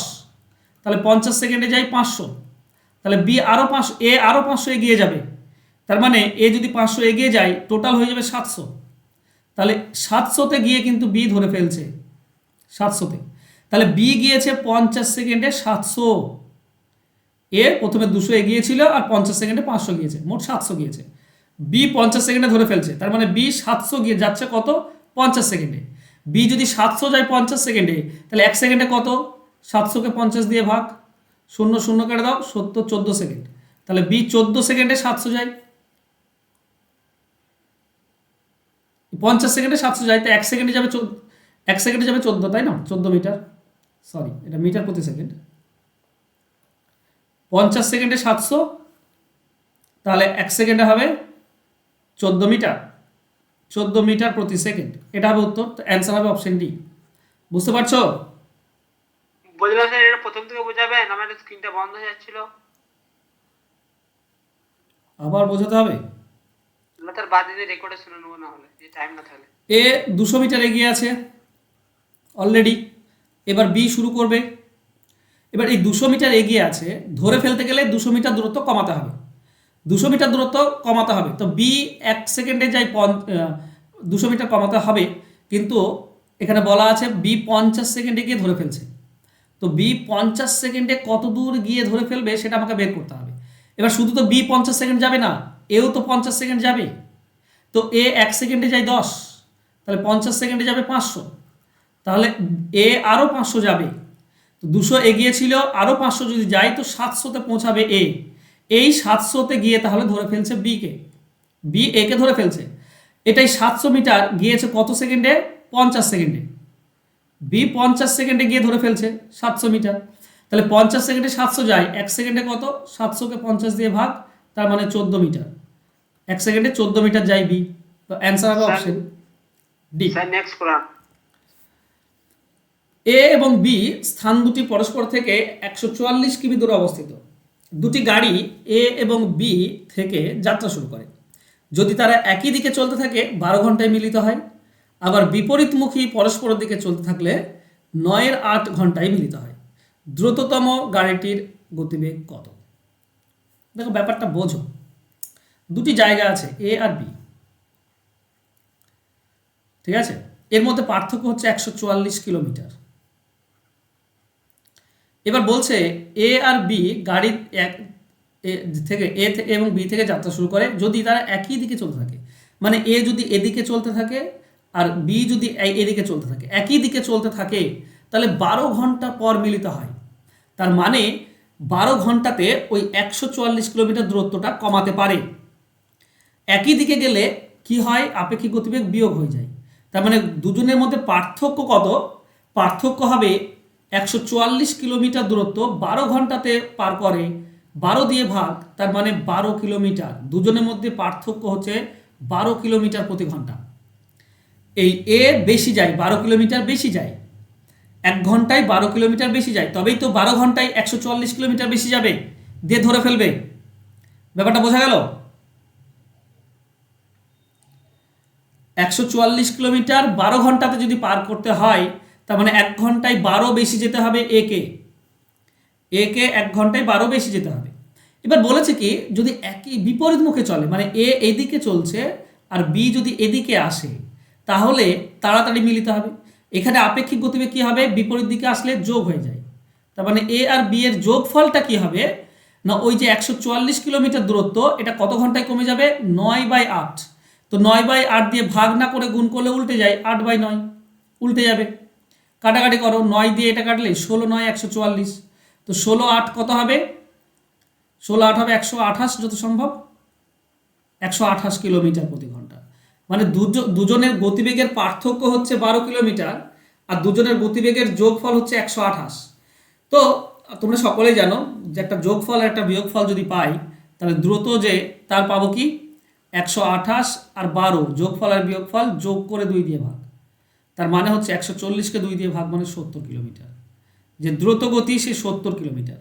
তাহলে 50 সেকেন্ডে যায় 500। তাহলে বি আরও 500, এ আরও 500 এগিয়ে যাবে। তার মানে এ যদি 500 এগিয়ে যায়, টোটাল হয়ে যাবে 700। তাহলে 700তে গিয়ে কিন্তু বি ধরে ফেলছে, 700তে। তাহলে বি গিয়েছে 50 সেকেন্ডে 700। এ প্রথমে 200 এগিয়েছিল আর 50 সেকেন্ডে 500 গিয়েছে, মোট 700 গিয়েছে। বি 50 সেকেন্ডে ধরে ফেলছে, তার মানে বি 700 গিয়ে যাচ্ছে কত? 50 সেকেন্ডে। বি যদি 700 যায় 50 সেকেন্ডে, তাহলে 1 সেকেন্ডে কত? 700কে 50 দিয়ে ভাগ, 0 0 কেটে দাও, 70, 14 সেকেন্ড। তাহলে বি 14 সেকেন্ডে 700 যায়। 50 সেকেন্ডে 700 যায়, তো 1 সেকেন্ডে যাবে 1 সেকেন্ডে যাবে 14, তাই না? 14 মিটার, সরি এটা মিটার প্রতি সেকেন্ড। 50 সেকেন্ডে 700, তাহলে 1 সেকেন্ডে হবে 14 মিটার। 14 মিটার প্রতি সেকেন্ড, এটা হবে উত্তর। তো অ্যান্সার হবে অপশন ডি। বুঝতে পারছো? বুঝলাম স্যার, এটা প্রথম থেকে বোঝাবেন, আমার স্ক্রিনটা বন্ধ হয়ে যাচ্ছিল। আবার বোঝাতে হবে? না তার বাদ দিয়ে রেকর্ডে শুনে নেবো, না হলে এই টাইম না থাকলে। এ 200 মিটার এগিয়ে আছে অলরেডি। এবার বি শুরু করবে। এবার এই 200 মিটার এগিয়ে আছে, ধরে ফেলতে গেলে 200 মিটার দূরত্ব কমাতে হবে। 200 মিটার দূরত্ব কমাতে হবে, তো বি 1 সেকেন্ডে যায় 200 মিটার কমাতে হবে, কিন্তু এখানে বলা আছে বি 50 সেকেন্ডে গিয়ে ধরে ফেলছে। তো বি 50 সেকেন্ডে কত দূর গিয়ে ধরে ফেলবে সেটা আমাকে বের করতে হবে। এবার শুধু তো বি 50 সেকেন্ড যাবে না, এও তো 50 সেকেন্ড যাবে। তো এ 1 সেকেন্ডে যায় 10, তাহলে 50 সেকেন্ডে যাবে 500, তাহলে এ আরও 500 যাবে। তো 200 এগিয়েছিল, আরও 500 যদি যায় তো 700তে পৌঁছাবে এ। এই 700তে গিয়ে তাহলে ধরে ফেলছে বিকে, বি একে ধরে ফেলছে। এটাই 700 মিটার গিয়েছে কত সেকেন্ডে? 50 সেকেন্ডে। বি 50 সেকেন্ডে গিয়ে ধরে ফেলছে 700 মিটার। তাহলে 50 সেকেন্ডে 700 যায়, 1 সেকেন্ডে কত? 700কে 50 দিয়ে ভাগ, তার মানে 14 মিটার। 1 সেকেন্ডে 14 মিটার যায় বি। তো অ্যান্সার হবে অপশন ডি। স্যার নেক্সট কোরআন। এ এবং বি স্থান দুটি পরস্পর থেকে 144 কিমি দূরে অবস্থিত। দুটি গাড়ি এ এবং বি থেকে যাত্রা শুরু করে। যদি তারা একই দিকে চলতে থাকে 12 ঘন্টায় মিলিত হয়, আবার বিপরীতমুখী পরস্পরের দিকে চলতে থাকলে 9-8 ঘন্টায় মিলিত হয়। দ্রুততম গাড়িটির গতিবেগ কত? দেখো ব্যাপারটা বোঝো, দুটি জায়গা আছে এ আর বি, ঠিক আছে? এর মধ্যে পার্থক্য হচ্ছে 144 কিলোমিটার। এবার বলছে এ আর বি গাড়ি এ থেকে এবং বি থেকে যাত্রা শুরু করে যদি তারা একই দিকে চলতে থাকে, মানে এ যদি এদিকে চলতে থাকে আর বি যদি এদিকে চলতে থাকে, একই দিকে চলতে থাকে, তাহলে 12 ঘন্টা পর মিলিত হয়। তার মানে 12 ঘন্টাতে ওই 144 কিলোমিটার দূরত্বটা কমাতে পারে। একই দিকে গেলে কি হয়, আপেক্ষিক গতিবেগ বিয়োগ হয়ে যায়। তার মানে দুজনের মধ্যে পার্থক্য কত? পার্থক্য হবে 144 কিলোমিটার দূরত্ব 12 ঘন্টাতে পার করে, 12 দিয়ে ভাগ, তার মানে 12 কিলোমিটার। দুজনের মধ্যে পার্থক্য হচ্ছে 12 কিলোমিটার প্রতি ঘন্টা। এই এ বেশি যায়, 12 কিলোমিটার বেশি যায়, 1 ঘন্টায় 12 কিলোমিটার বেশি যায়, তবেই তো 12 ঘন্টায় 144 কিলোমিটার বেশি যাবে, দিয়ে ধরে ফেলবে। ব্যাপারটা বোঝা গেল? 144 কিলোমিটার 12 ঘন্টাতে যদি পার করতে হয়, তার মানে 1 ঘন্টায় 12 বেশি যেতে হবে একে 1 ঘন্টায় 12 বেশি যেতে হবে। এবার বলেছে কি, যদি একই বিপরীত মুখে চলে, মানে এ এদিকে চলছে আর বি যদি এদিকে আসে, তাহলে তাড়াতাড়ি মিলিত হবে। এখানে আপেক্ষিক গতিবেগ কি হবে? বিপরীত দিকে আসলে যোগ হয়ে যায়। তার মানে এ আর বি এর যোগফলটা কি হবে না, ওই যে 144 কিলোমিটার দূরত্ব, এটা কত ঘন্টায় কমে যাবে? 9/8। তো 9/8 দিয়ে ভাগ না করে গুণ করলে উল্টে যায়, 8/9 উল্টে যাবে। কাটাকাটি করো, 9 দিয়ে এটা কাটলে 16 9 144, তো 16 8 কত হবে? 16 8 হবে 128, যত সম্ভব 128 কিলোমিটার প্রতি ঘন্টা। মানে দুজনের গতিবেগের পার্থক্য হচ্ছে 12 কিলোমিটার, আর দুজনের গতিবেগের যোগফল হচ্ছে 128। তো তোমরা সকলেই জানো যে একটা যোগফল আর একটা বিয়োগফল যদি পাই, তাহলে দ্রুত যে তার পাবো কি 128 আর 12 যোগফল আর বিয়োগফল যোগ করে 2 দিয়ে ভাগ, তার মানে হচ্ছে 140কে 2 দিয়ে ভাগ মানে 70 কিলোমিটার। যে দ্রুত গতি সে 70 কিলোমিটার,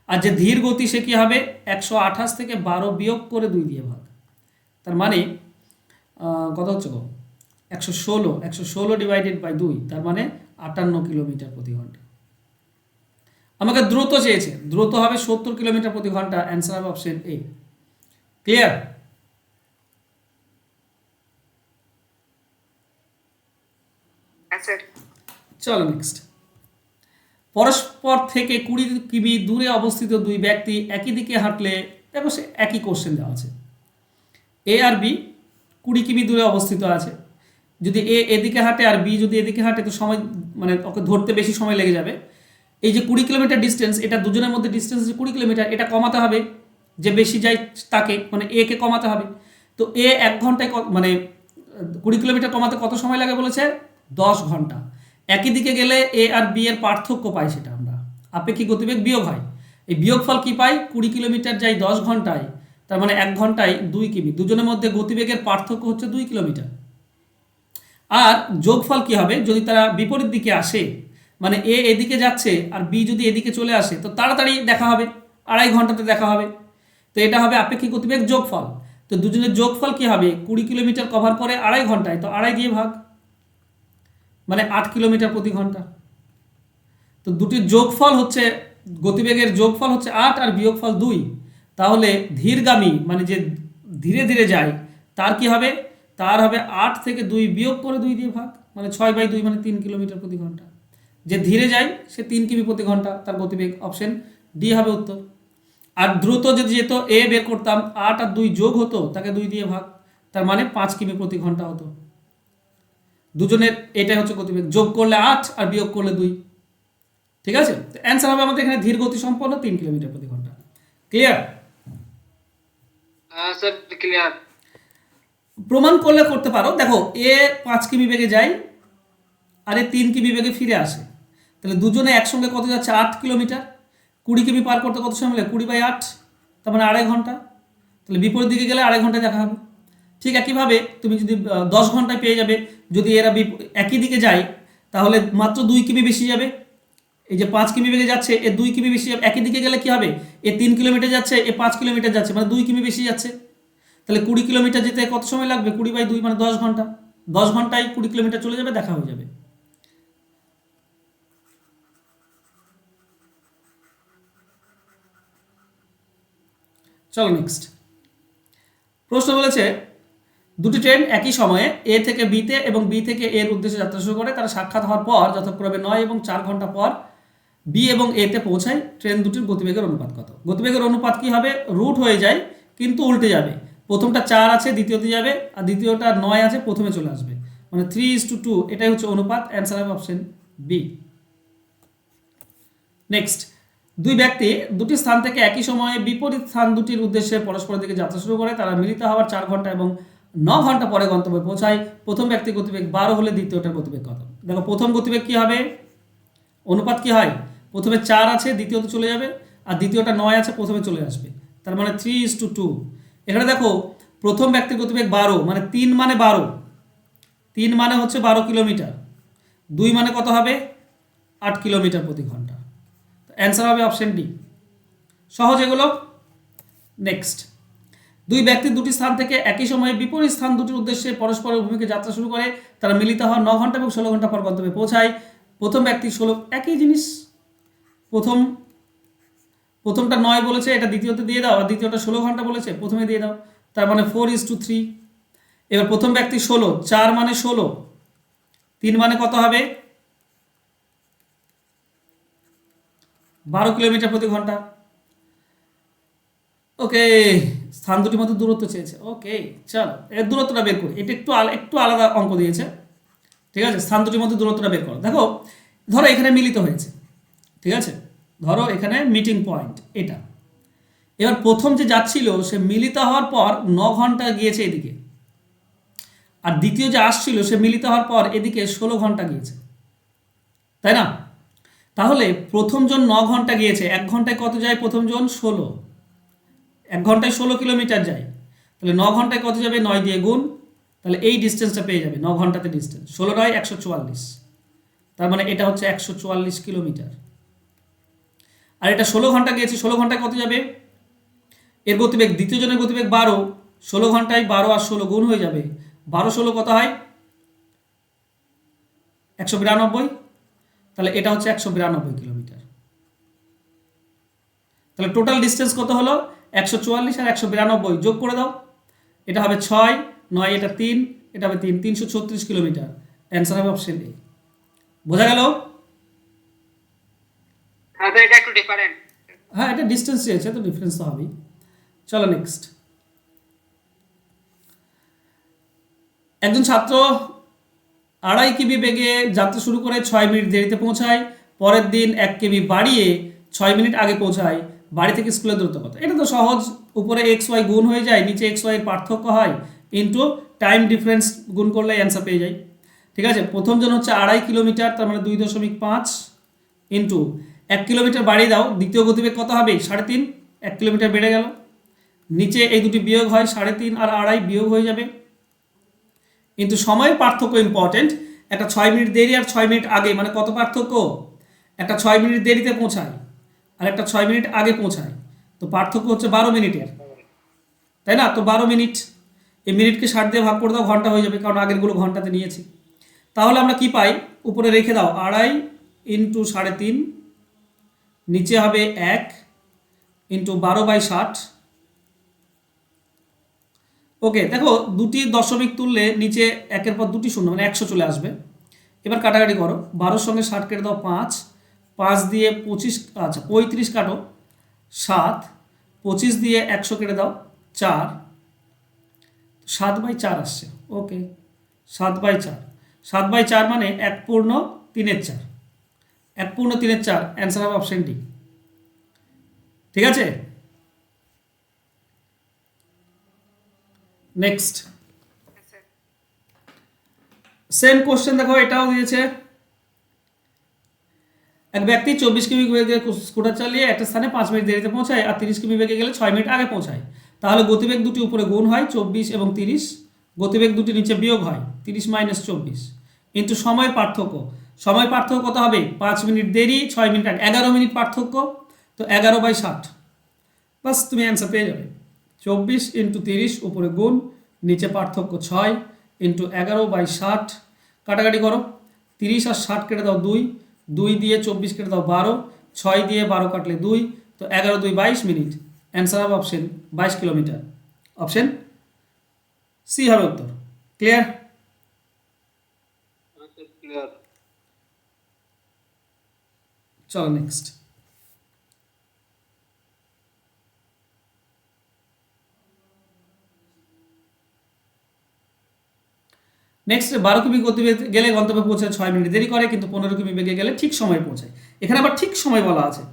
আর যে ধীর গতি সে কী হবে? 128 থেকে 12 বিয়োগ করে 2 দিয়ে ভাগ, তার মানে কত হচ্ছে গো? 116 ডিভাইডেড বাই 2, তার মানে 58 কিলোমিটার প্রতি ঘন্টা। আমাকে দ্রুত চেয়েছে, দ্রুত হবে 70 কিলোমিটার প্রতি ঘন্টা। অ্যান্সার হবে অপশন এ। ক্লিয়ার? চলো নেক্সট। পরস্পর থেকে 20 কিমি দূরে অবস্থিত দুই ব্যক্তি একই দিকে হাঁটলে, দেখো সে একই কোশ্চেন দেওয়া আছে, এ আর বি 20 কিমি দূরে অবস্থিত আছে। যদি এ এদিকে হাঁটে আর বি যদি এদিকে হাঁটে, তো সময় মানে ওকে ধরতে বেশি সময় লেগে যাবে। এই যে 20 কিলোমিটার ডিস্টেন্স, এটা দুজনের মধ্যে ডিস্টেন্স যে 20 কিলোমিটার, এটা কমাতে হবে, যে বেশি যায় তাকে, মানে এ কে কমাতে হবে। তো এ 1 ঘন্টায় মানে 20 কিলোমিটার কমাতে কত সময় লাগে বলেছে? 10 ঘন্টা। একই দিকে গেলে এ আর বি এর পার্থক্য পাই, সেটা আমরা আপেক্ষিক গতিবেগ বিয়োগ হয়। এই বিয়োগফল কি পাই? 20 কিলোমিটার যাই 10 ঘন্টায়, তার মানে 1 ঘন্টায় 2 কিমি। দুজনের মধ্যে গতিবেগের পার্থক্য হচ্ছে 2 কিলোমিটার। আর যোগফল কি হবে? যদি তারা বিপরীত দিকে আসে, মানে এ এদিকে যাচ্ছে আর বি যদি এদিকে চলে আসে, তো তাড়াতাড়ি দেখা হবে, 2.5 ঘন্টাতে দেখা হবে। তো এটা হবে আপেক্ষিক গতিবেগ যোগফল। তো দুজনের যোগফল কি হবে? 20 কিলোমিটার কভার করে 2.5 ঘন্টায়, তো 2.5 দিয়ে ভাগ, মানে 8 কিলোমিটার প্রতি ঘন্টা। তো দুটির যোগফল হচ্ছে, গতিবেগের যোগফল হচ্ছে 8 আর বিয়োগফল 2। তাহলে ধীরগামী মানে যে ধীরে ধীরে যায়, তার কি হবে? তার হবে 8 থেকে 2 বিয়োগ করে 2 দিয়ে ভাগ, মানে 6/2 মানে 3 কিলোমিটার প্রতি ঘন্টা। যে ধীরে যায় সে 3 কিমি প্রতি ঘন্টা, তার গতিবেগ অপশন ডি হবে উত্তর। আর দ্রুত যদি যেত, এ বের করতাম, 8 আর 2 যোগ হতো, তাকে 2 দিয়ে ভাগ, তার মানে 5 কিমি প্রতি ঘন্টা হতো। দুজনের এটাই হচ্ছে গতিবেগ, যোগ করলে 8 আর বিয়োগ করলে 2। ঠিক আছে? তো অ্যান্সার হবে আমাদের এখানে ধীর গতি সম্পন্ন 3 কিলোমিটার প্রতি ঘন্টা। ক্লিয়ার? Sir clear. প্রমাণ করলে করতে পারো। দেখো, এ 5 কিমি বেগে যায় আর এ 3 কিমি বেগে ফিরে আসে, তাহলে দুজনে একসঙ্গে কত যাচ্ছে? 8 কিলোমিটার। 20 কিমি পার করতে কত সময় লাগে? 20/8, তার মানে 2.5 ঘন্টা। তাহলে বিপরীত দিকে গেলে 2.5 ঘন্টায় দেখা হবে। ঠিক একইভাবে তুমি যদি 10 ঘন্টায় পেয়ে যাবে, যদি এরা একই দিকে যায়, তাহলে মাত্র 2 কিমি বেশি যাবে। এই যে 5 কিমি বেগে যাচ্ছে, এ 2 কিমি বেশি যাবে। একই দিকে গেলে কি হবে? এ 3 কিলোমিটার যাচ্ছে, এ 5 কিলোমিটার যাচ্ছে, মানে 2 কিমি বেশি যাচ্ছে। তাহলে 20 কিলোমিটার যেতে কত সময় লাগবে? 20/2 মানে 10 ঘন্টা। 10 ঘন্টায় 20 কিলোমিটার চলে যাবে, দেখা হয়ে যাবে। চলো নেক্সট প্রশ্ন বলেছে, দুটি ট্রেন একই সময়ে এ থেকে বিতে এবং বি থেকে এর উদ্দেশ্যে যাত্রা শুরু করে। তারা সাক্ষাৎ হওয়ার পর যথাক্রমে 9 এবং 4 ঘন্টা পর বি এবং এতে পৌঁছায়, ট্রেন দুটির গতিবেগের অনুপাত কত? গতিবেগের অনুপাত কি হবে? রুট হয়ে যায় কিন্তু উল্টে যাবে, প্রথমটা 4 আছে দ্বিতীয়তে যাবে, আর দ্বিতীয়টা 9 আছে প্রথমে চলে আসবে, মানে 3:2, এটাই হচ্ছে অনুপাত। অ্যান্সার হবে অপশন বি। নেক্সট, দুই ব্যক্তি দুটি স্থান থেকে একই সময়ে বিপরীত স্থান দুটির উদ্দেশ্যে পরস্পরের দিকে যাত্রা শুরু করে, তারা মিলিত হওয়ার 4 ঘন্টা এবং 9 ঘন্টা পরে গন্তব্যে পৌঁছায়। প্রথম ব্যক্তির গতিবেগ 12 হলে দ্বিতীয়টার গতিবেগ কত? দেখো প্রথম গতিবেগ কি হবে, অনুপাত কি হয়, প্রথমে 4 আছে দ্বিতীয়তে চলে যাবে, আর দ্বিতীয়টা 9 আছে প্রথমে চলে আসবে, তার মানে 3:2। এখানে দেখো প্রথম ব্যক্তির গতিবেগ 12, মানে 3 মানে 12, 3 মানে হচ্ছে 12 কিলোমিটার, 2 মানে কত হবে, 8 কিলোমিটার প্রতি ঘন্টা। অ্যান্সার হবে অপশন ডি। সহজ এগুলো। নেক্সট, দুই ব্যক্তি দুটি স্থান থেকে একই সময়ে বিপরীত স্থান দুটির উদ্দেশ্যে পরস্পরের অভিমুখে যাত্রা শুরু করে, তারা মিলিত হওয়ার 9 ঘন্টা এবং 16 ঘন্টা পর গন্তব্যে পৌঁছায়। প্রথম ব্যক্তি 16, একই জিনিস, প্রথমটা 9 বলেছে, এটা দ্বিতীয়তে দিয়ে দাও, আর দ্বিতীয়টা 16 ঘন্টা বলেছে প্রথমে দিয়ে দাও, তার মানে 4:3। এবার প্রথম ব্যক্তি 16, 4 মানে 16, 3 মানে কত হবে, 12 কিলোমিটার প্রতি ঘন্টা। ওকে, স্থান দুটির মধ্যে দূরত্ব চেয়েছে। ওকে, চলো এর দূরত্বটা বের করি, এটা একটু আলাদা অঙ্ক দিয়েছে। ঠিক আছে, স্থান দুটির মধ্যে দূরত্বটা বের করো। দেখো ধরো এখানে মিলিত হয়েছে, ঠিক আছে, ধরো এখানে মিটিং পয়েন্ট এটা। এবার প্রথম যে যাচ্ছিল সে মিলিত হওয়ার পর 9 ঘন্টা গিয়েছে এদিকে, আর দ্বিতীয় যে আসছিল সে মিলিত হওয়ার পর এদিকে 16 ঘন্টা গিয়েছে, তাই না? তাহলে প্রথম জন 9 ঘন্টা গিয়েছে, 1 ঘন্টায় কত যায় প্রথম জন? 16, 1 ঘন্টায় 16 কিলোমিটার যায়, তাহলে 9 ঘন্টায় কত যাবে, 9 দিয়ে গুণ, তাহলে এই ডিস্টেন্সটা পেয়ে যাবে। 9 ঘন্টাতে ডিস্টেন্স 16 নয় 144, তার মানে এটা হচ্ছে 144 কিলোমিটার। আর এটা 16 ঘন্টা গিয়েছে, 16 ঘন্টায় কত যাবে, এর গতিবেগ দ্বিতীয় জনের গতিবেগ 12, 16 ঘন্টায় 12 আর 16 গুণ হয়ে যাবে, 12 16 কত হয়, 192, তাহলে এটা হচ্ছে 192 কিলোমিটার। তাহলে টোটাল ডিস্টেন্স কত হলো, 144 আর 192 যোগ করে দাও, এটা হবে 6, 9 এটা 3, এটা হবে 3, 336 কিলোমিটার। অ্যান্সার হবে অপশন এ। বোঝা গেল? হ্যাঁ তো এটা একটু ডিফারেন্ট। হ্যাঁ, এটা ডিস্টেন্স চেয়েছে তো ডিফারেন্স তো হবেই। চলো নেক্সট, একজন ছাত্র 2.5 কিমি বেগে যাত্রা শুরু করে 6 মিনিট দেরিতে পৌঁছায়, পরের দিন 1 কিমি বাড়িয়ে 6 মিনিট আগে পৌঁছায়, বাড়ি থেকে স্কুলের দূরত্ব কত? এটা তো সহজ, উপরে এক্স ওয়াই গুণ হয়ে যায়, নিচে এক্স ওয়াই এর পার্থক্য হয়, ইন্টু টাইম ডিফারেন্স গুণ করলে অ্যান্সার পেয়ে যায়। ঠিক আছে, প্রথম জন হচ্ছে 2.5 কিলোমিটার, তার মানে 2.5 ইন্টু 1 কিলোমিটার বাড়িয়ে দাও, দ্বিতীয় গতিবেগ কত হবে, 3.5, 1 কিলোমিটার বেড়ে গেল, নিচে এই দুটি বিয়োগ হয়, 3.5 আর 2.5 বিয়োগ হয়ে যাবে, কিন্তু সময়ের পার্থক্য ইম্পর্টেন্ট। একটা 6 মিনিট দেরি আর 6 মিনিট আগে, মানে কত পার্থক্য, একটা 6 মিনিট দেরিতে পৌঁছায় আর একটা 6 মিনিট আগে পৌঁছায়, তো পার্থক্য হচ্ছে 12 মিনিটের, তাই না? তো 12 মিনিট, এই মিনিটকে 60 দিয়ে ভাগ করে দাও, ঘন্টা হয়ে যাবে, কারণ আগেরগুলো ঘন্টাতে নিয়েছি। তাহলে আমরা কি পাই, উপরে রেখে দাও 2.5 ইন্টু 3.5, নিচে হবে 1 ইন্টু 12/60। ওকে, দেখো দুটি দশমিক তুললে নিচে একের পর দুটি শূন্য, মানে 100 চলে আসবে। এবার কাটাকাটি করো, 12 সঙ্গে 60 কেটে দাও 5, 5 দিয়ে 25, আচ্ছা 35 কাটো 7, 25 দিয়ে 100 কেটে দাও 4, 7/4 আসছে। ওকে, 7/4, 7/4 মানে 1/3/4, 1/3/4, অ্যান্সার হবে অপশন ডি। ঠিক আছে, নেক্সট সেম কোশ্চেন দেখো, এটাও দিয়েছে। এক ব্যক্তি 24 কিমি বেগে স্কুটার চালিয়ে একটা স্থানে 5 মিনিট দেরিতে পৌঁছায়, আর 30 কিমি বেগে গেলে 6 মিনিট আগে পৌঁছায়। তাহলে গতিবেগ দুটি উপরে গুণ হয়, 24 এবং 30, গতিবেগ দুটি নিচে বিয়োগ হয়, 30 - 24, কিন্তু সময়ের পার্থক্য, সময় পার্থক্য কত হবে, 5 মিনিট দেরি 6 মিনিট আগে, 11 মিনিট পার্থক্য, তো 11/60, বাস তুমি অ্যান্সার পেয়ে যাবে। 24 ইন্টু 30 উপরে গুণ, নিচে পার্থক্য 6 ইন্টু 11/60, কাটাকাটি করো, 30 আর 60 কেটে দাও 2, 2 দিয়ে 24 কেটে দাও 12, 6 দিয়ে 12 কাটলে 2, তো 11 2 22 মিনিট। অ্যান্সার হবে অপশন 22 কিলোমিটার। অপশন সি হবে উত্তর। ক্লিয়ার? ক্লিয়ার। চলো নেক্সট। নেক্সট 12 কিমি গতিবেগে গেলে গন্তব্যে পৌঁছায় 6 মিনিট দেরি করে, কিন্তু 15 কিমি বেগে গেলে ঠিক সময়ে পৌঁছায়। এখানে আবার ঠিক সময় বলা আছে,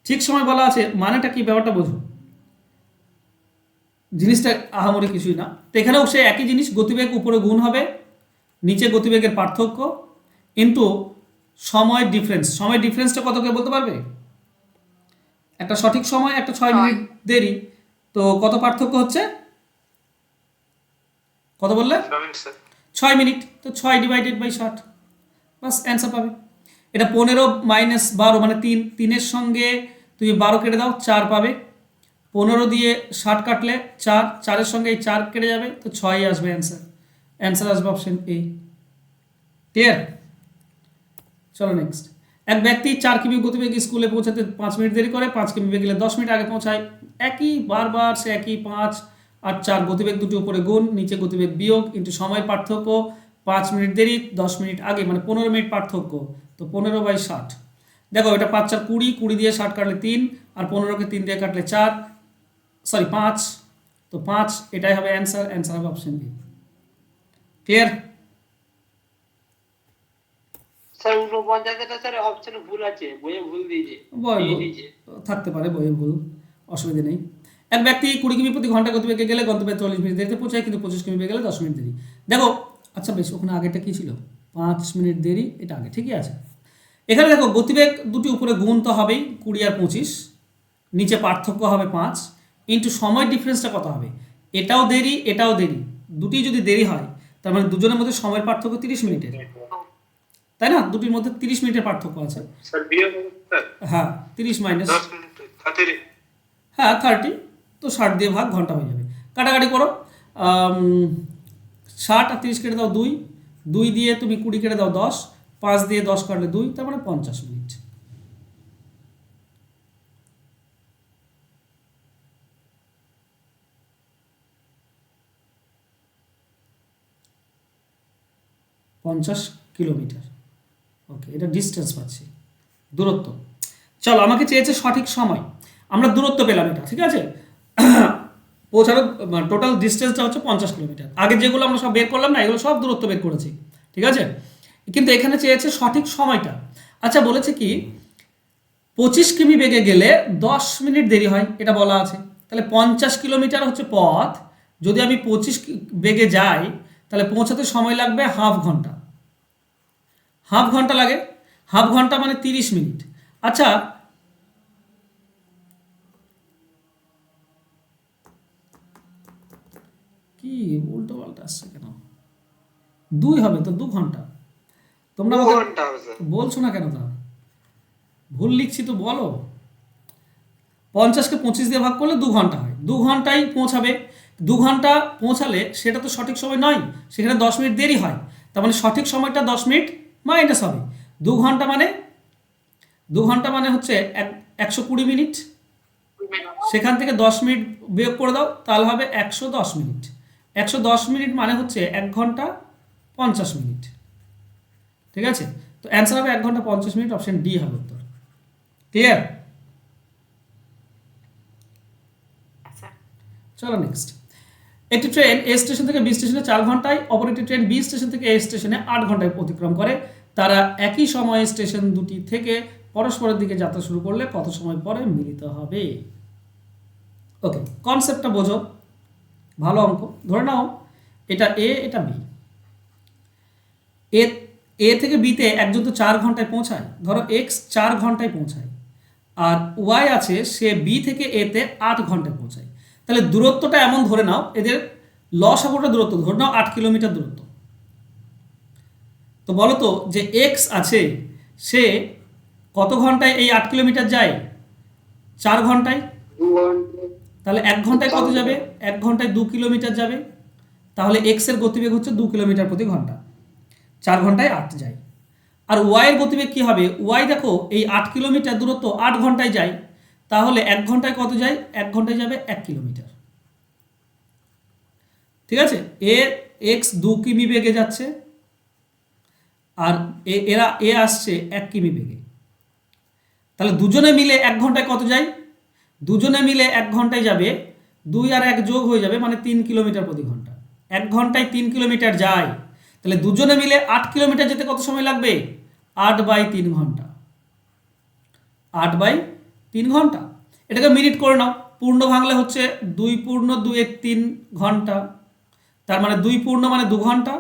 ঠিক সময় বলা আছে মানেটা কি, ব্যাপারটা বোঝো। জিনিসটা আহামরি কিছুই না। তো এখানেও সে একই জিনিস, গতিবেগ উপরে গুণ হবে, নিচে গতিবেগের পার্থক্য ইন্টু সময় ডিফারেন্স। সময় ডিফারেন্সটা কত কে বলতে পারবে? একটা সঠিক সময়, একটা 6 মিনিট দেরি, তো কত পার্থক্য হচ্ছে? কত বললে? 6 মিনিট। তো 6 ডিভাইডেড বাই 60, বাস অ্যান্সার পাবে। এটা 15 মাইনাস 12 মানে 3, 3-এর সঙ্গে তুমি 12 কেটে দাও, 4 পাবে। 15 দিয়ে 60 কাটলে 4, 4-এর সঙ্গে এই 4 কেটে যাবে, তো 6 আসবে অ্যান্সার। অ্যান্সার আসবে অপশন এ। ক্লিয়ার? চলো নেক্সট। এক ব্যক্তি 4 কিমি গতিবেগে স্কুলে পৌঁছাতে 5 মিনিট দেরি করে, 5 কিমি বেগে গেলে 10 মিনিট আগে পৌঁছায়। একই বারবার সে একই 5 আর 4 গতিবেগ দুটি উপরে গুণ, নিচে গতিবেগ বিয়োগ ইন্টু সময় পার্থক্য। 5 মিনিট দেরি, 10 মিনিট আগে মানে 15 মিনিট পার্থক্য, তো 15/60। দেখো এটা 5 4 20, 20 দিয়ে 60 কাটলে 3, আর 15কে 3 দিয়ে কাটলে 4, সরি 5, তো 5 এটাই হবে অ্যান্সার। অ্যান্সার হবে অপশন বি। ক্লিয়ার? স্যার 49টা স্যার অপশনে ভুল আছে, বইয়ে ভুল দিয়েছে। থাকতে পারে বইয়ে ভুল, অসুবিধা নেই। এক ব্যক্তি 20 কিমি প্রতি ঘন্টা গতিবেগে গেলে গন্তব্যে 40 মিনিট দেরিতে পৌঁছায়, কিন্তু 25 কিমি বেগে গেলে 10 মিনিট দেরি। দেখো আচ্ছা বেশ, ওখানে আগেটা কি ছিল? 5 মিনিট দেরি, এটা আগে ঠিকই আছে। এখানে দেখো গতিবেগ দুটি উপরে গুণ তো হবেই, 20 আর 25, নিচে পার্থক্য হবে 5 ইন্টু সময় ডিফারেন্সটা কত হবে? এটাও দেরি, এটাও দেরি, দুটি যদি দেরি হয় তার মানে দুজনের মধ্যে সময়ের পার্থক্য 30 মিনিটের, তাই না? দুটির মধ্যে 30 মিনিটের পার্থক্য আছে। হ্যাঁ 30 মাইনাস, হ্যাঁ 30, তো 60 দিয়ে ভাগ, ঘন্টা হয়ে যাবে। কাটাকাটি করো, 60 আর 30 কেটে দাও 2, 2 দিয়ে তুমি 20 কেটে দাও 10, 5 দিয়ে 10 কাটলে 2, তার মানে 50 মিনিট। কিলোমিটার। ওকে, এটা ডিস্টেন্স পাচ্ছি, দূরত্ব। চলো, আমাকে চেয়েছে সঠিক সময়, আমরা দূরত্ব পেলাম এটা, ঠিক আছে। পৌঁছানোর টোটাল ডিস্টেন্সটা হচ্ছে 50 কিলোমিটার। আগে যেগুলো আমরা সব বের করলাম না, এগুলো সব দূরত্ব বের করেছি, ঠিক আছে। কিন্তু এখানে চেয়েছে সঠিক সময়টা। আচ্ছা বলেছে কি 25 কিমি বেগে গেলে 10 মিনিট দেরি হয়, এটা বলা আছে। তাহলে 50 কিলোমিটার হচ্ছে পথ, যদি আমি 25 বেগে যাই তাহলে পৌঁছাতে সময় লাগবে হাফ ঘন্টা। হাফ ঘন্টা লাগে, হাফ ঘন্টা মানে 30 মিনিট। আচ্ছা কি উল্টো পাল্টা আসছে কেন? 2 হবে তো 2 ঘন্টা। তোমরা বলছো না কেন? তা ভুল লিখছি তো বলো। 50কে 25 দিয়ে ভাগ করলে 2 ঘন্টা হয়, 2 ঘন্টায় পৌঁছাবে। 2 ঘন্টা পৌঁছালে সেটা তো সঠিক সময় নয়, সেখানে 10 মিনিট দেরি হয়, তার মানে সঠিক সময়টা 10 মিনিট মাইনাস হবে। 2 ঘন্টা মানে হচ্ছে 120 মিনিট, সেখান থেকে 10 মিনিট বিয়োগ করে দাও, তাহলে হবে 110 মিনিট। 110 মিনিট মানে হচ্ছে 1 ঘন্টা 50 মিনিট, ঠিক আছে। তো অ্যান্সার হবে 1 ঘন্টা 50 মিনিট, অপশন ডি হবে উত্তর। ক্লিয়ার? চলো নেক্সট। একটি ট্রেন এ স্টেশন থেকে বি স্টেশনে 4 ঘন্টায়, অপর একটি ট্রেন বি স্টেশন থেকে এ স্টেশনে 8 ঘন্টায় অতিক্রম করে। তারা একই সময়ে স্টেশন দুটি থেকে পরস্পরের দিকে যাত্রা শুরু করলে কত সময় পরে মিলিত হবে? ওকে, কনসেপ্টটা বোঝো, ভালো অঙ্ক। ধরে নাও এটা এ, এটা বি। এ থেকে বিতে একজন তো 4 ঘন্টায় পৌঁছায়, ধরো এক্স 4 ঘন্টায় পৌঁছায়, আর ওয়াই আছে সে বি থেকে এতে 8 ঘন্টায় পৌঁছায়। তাহলে দূরত্বটা এমন ধরে নাও, এদের লসাগুটা দূরত্ব ধরে নাও 8 কিলোমিটার দূরত্ব। তো বলো তো যে এক্স আছে সে কত ঘন্টায় এই 8 কিলোমিটার যায়? 4 ঘন্টায়। তাহলে 1 ঘন্টায় কত যাবে? 1 ঘন্টায় 2 কিলোমিটার যাবে। তাহলে এক্স এর গতিবেগ হচ্ছে 2 কিলোমিটার প্রতি ঘন্টা, 4 ঘন্টায় 8 যায়। আর ওয়াই এর গতিবেগ কি হবে? ওয়াই দেখো এই 8 কিলোমিটার দূরত্ব 8 ঘন্টায় যায়, তাহলে 1 ঘন্টায় কত যায়? 1 ঘন্টায় যাবে 1 কিলোমিটার, ঠিক আছে। এক্স 2 কিমি বেগে যাচ্ছে, আর এরা আসছে 1 কিমি বেগে। তাহলে দুজনে মিলে 1 ঘন্টায় কত যায়? দুজনে মিলে 1 ঘন্টায় যাবে 2 আর 1 যোগ হয়ে যাবে মানে 3 কিলোমিটার প্রতি ঘন্টা। 1 ঘন্টায় 3 কিলোমিটার যায়, তাহলে দুজনে মিলে 8 কিলোমিটার যেতে কত সময় লাগবে? 8/3 ঘন্টা। 8/3 ঘন্টা। এটাকে মিনিট করে নাও, পূর্ণ ভাঙলে হচ্ছে 2 পূর্ণ 2 এর 3 ঘন্টা, তার মানে 2 পূর্ণ মানে 2 ঘন্টা,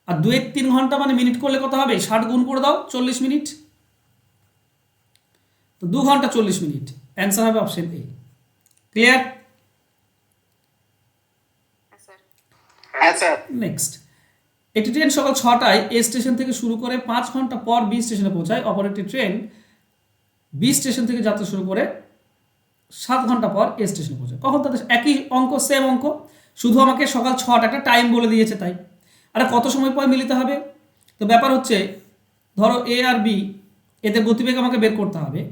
আর 2 এর 3 ঘন্টা মানে মিনিট করলে কত হবে? 60 গুণ করে দাও, 40 মিনিট। তো 2 ঘন্টা 40 মিনিট, অ্যান্সার হবে অপশন এ। ক্লিয়ার? হ্যাঁ স্যার। নেক্সট, একটি ট্রেন সকাল 6টায় এ স্টেশন থেকে শুরু করে 5 ঘন্টা পর বি স্টেশনে পৌঁছায়। অপর একটি ট্রেন বি স্টেশন থেকে যাত্রা শুরু করে 7 ঘন্টা পর এ স্টেশনে পৌঁছায়। কখন তাদের একই অঙ্ক, সেম অঙ্ক, শুধু আমাকে সকাল 6টা একটা টাইম বলে দিয়েছে তাই। আরে কত সময় পর মিলিত হবে? তো ব্যাপার হচ্ছে, ধরো এ আর বি, এদের গতিবেগ আমাকে বের করতে হবে।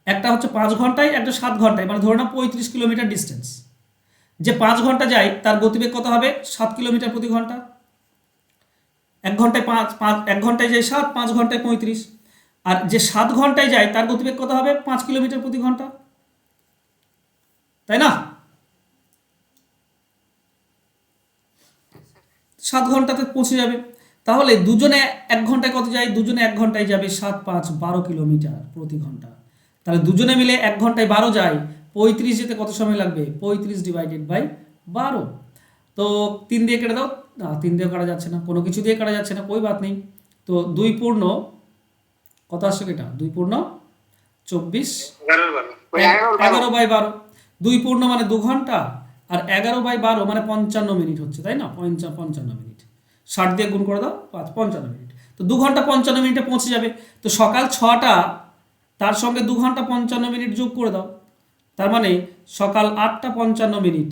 একটা হচ্ছে 5 ঘন্টায়, একটা 7 ঘন্টায়, মানে ধরো না 35 কিলোমিটার ডিস্টেন্স। যে 5 ঘন্টা যায় তার গতিবেগ কত হবে? 7 কিলোমিটার প্রতি ঘন্টা। 1 ঘন্টায় 5, 1 ঘন্টায় যায় 7, 5 ঘন্টায় 35। আর যে 7 ঘন্টায় যায় তার গতিবেগ কত হবে? 5 কিলোমিটার প্রতি ঘন্টা, তাই না? 7 ঘন্টাতে পৌঁছে যাবে। তাহলে দুজনে 1 ঘন্টায় কত যায়? দুজনে 1 ঘন্টায় যাবে 7, 5, 12 কিলোমিটার প্রতি ঘন্টা। তাহলে দুজনে মিলে 1 ঘন্টায় 12 যায়, 35 যেতে কত সময় লাগবে? 35/12। তো 3 দিয়ে কেটে দাও। না, 3 দিয়ে কাটা যাচ্ছে না, কোনো কিছু দিয়ে কাটা যাচ্ছে না, কোই বাত নেই। তো 2 পূর্ণ কত আসছে এটা? 2 পূর্ণ 24, 11/12। 2 পূর্ণ মানে 2 ঘন্টা, আর 11/12 মানে 55 মিনিট হচ্ছে, তাই না? 55 মিনিট, 60 দিয়ে গুণ করে দাও, 55 মিনিট। তো 2 ঘন্টা 55 মিনিটে পৌঁছে যাবে। তো সকাল 6টা, তার সঙ্গে 2 ঘন্টা 55 মিনিট যোগ করে দাও, তার মানে সকাল 8টা 55 মিনিট।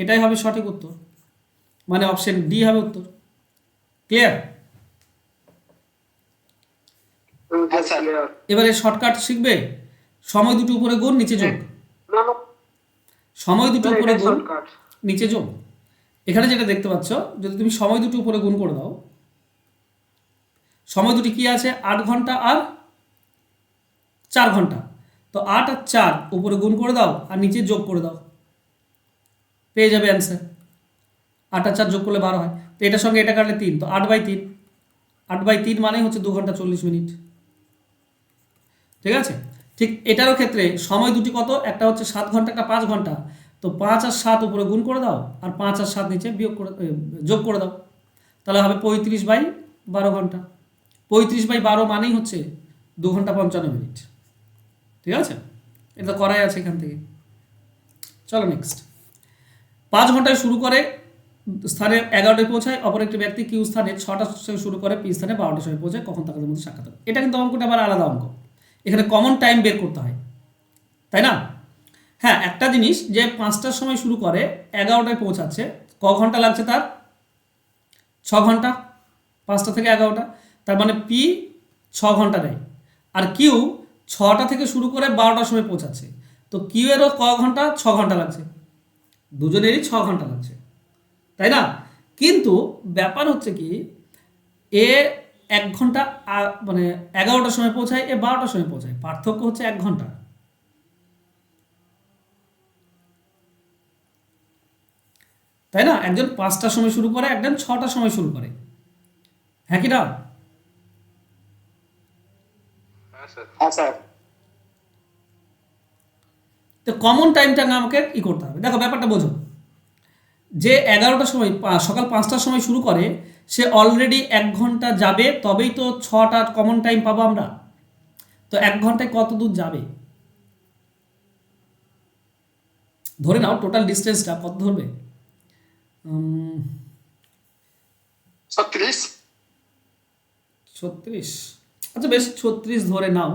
এটাই হবে সঠিক উত্তর, মানে অপশন ডি হবে উত্তর। ক্লিয়ার? হ্যাঁ স্যার। এবারে শর্টকাট শিখবে। সময় দুটো উপরে গুণ, নিচে যোগ। সময় দুটো উপরে গুণ, নিচে যোগ। এখানে যেটা দেখতে পাচ্ছ, যদি তুমি সময় দুটো উপরে গুণ করে দাও, সময় দুটি কি আছে? 8 ঘন্টা আর 4 ঘন্টা। তো 8 আর 4 উপরে গুণ করে দাও আর নিচে যোগ করে দাও, পেয়ে যাবে অ্যান্সার। 8 আর 4 যোগ করলে 12 হয়। তো এটার সঙ্গে এটা কাটলে 3, তো 8/3। 8/3 মানে হচ্ছে 2 ঘন্টা 40 মিনিট। ঠিক আছে? ঠিক এটারও ক্ষেত্রে সময় দুটি কত? একটা হচ্ছে 7 ঘন্টা, একটা 5 ঘন্টা। তো 5 আর 7 উপরে গুণ করে দাও, আর 5 আর 7 নিচে যোগ করে দাও, তাহলে হবে 35/12 ঘন্টা। 35/12 মানেই হচ্ছে 2 ঘন্টা 55 মিনিট। ঠিক আছে? এটা করাই আছে এখান থেকে। চলো নেক্সট। 5 ঘন্টায় শুরু করে স্থানে 11টায় পৌঁছায়। অপর একটি ব্যক্তি কিউ স্থানে 6টার সময় শুরু করে, পি স্থানে 12টার সময় পৌঁছায়। কখন তাদের মধ্যে সাক্ষাৎ হবে? এটা কিন্তু অঙ্কটা আবার আলাদা অঙ্ক, এখানে কমন টাইম বের করতে হয়, তাই না? হ্যাঁ, একটা জিনিস, যে 5টার সময় শুরু করে 11টায় পৌঁছাচ্ছে, ক ঘন্টা লাগছে তার? 6 ঘন্টা। 5টা থেকে 11টা, তার মানে পি 6 ঘন্টা নেয়। আর কিউ 6টা থেকে শুরু করে 12টার সময় পৌঁছাচ্ছে, তো কিউ এরও ক ঘন্টা? 6 ঘন্টা লাগছে, দুজনেরই 6 ঘন্টা লাগছে, তাই না? কিন্তু ব্যাপার হচ্ছে কি, এ 1 ঘন্টা মানে 11টার সময় পৌঁছায়, এ 12টার সময় পৌঁছায়, পার্থক্য হচ্ছে 1 ঘন্টা। তাই না? একজন 5টার সময় শুরু করে, একজন 6টার সময় শুরু করে, হ্যাঁ কি না? হ্যাঁ স্যার। তো কমন টাইমটা আমাকে করতে হবে। দেখো ব্যাপারটা বোঝো, যে 11টার সময় সকাল 5টার সময় শুরু করে, সে অলরেডি 1 ঘন্টা যাবে, তবেই তো 6টা কমন টাইম পাবো আমরা। তো 1 ঘন্টায় কত দূর যাবে? ধরে নাও টোটাল ডিস্টেন্সটা কত ধরবে? 36। 36। আচ্ছা বেশ, 36 ধরে নাও।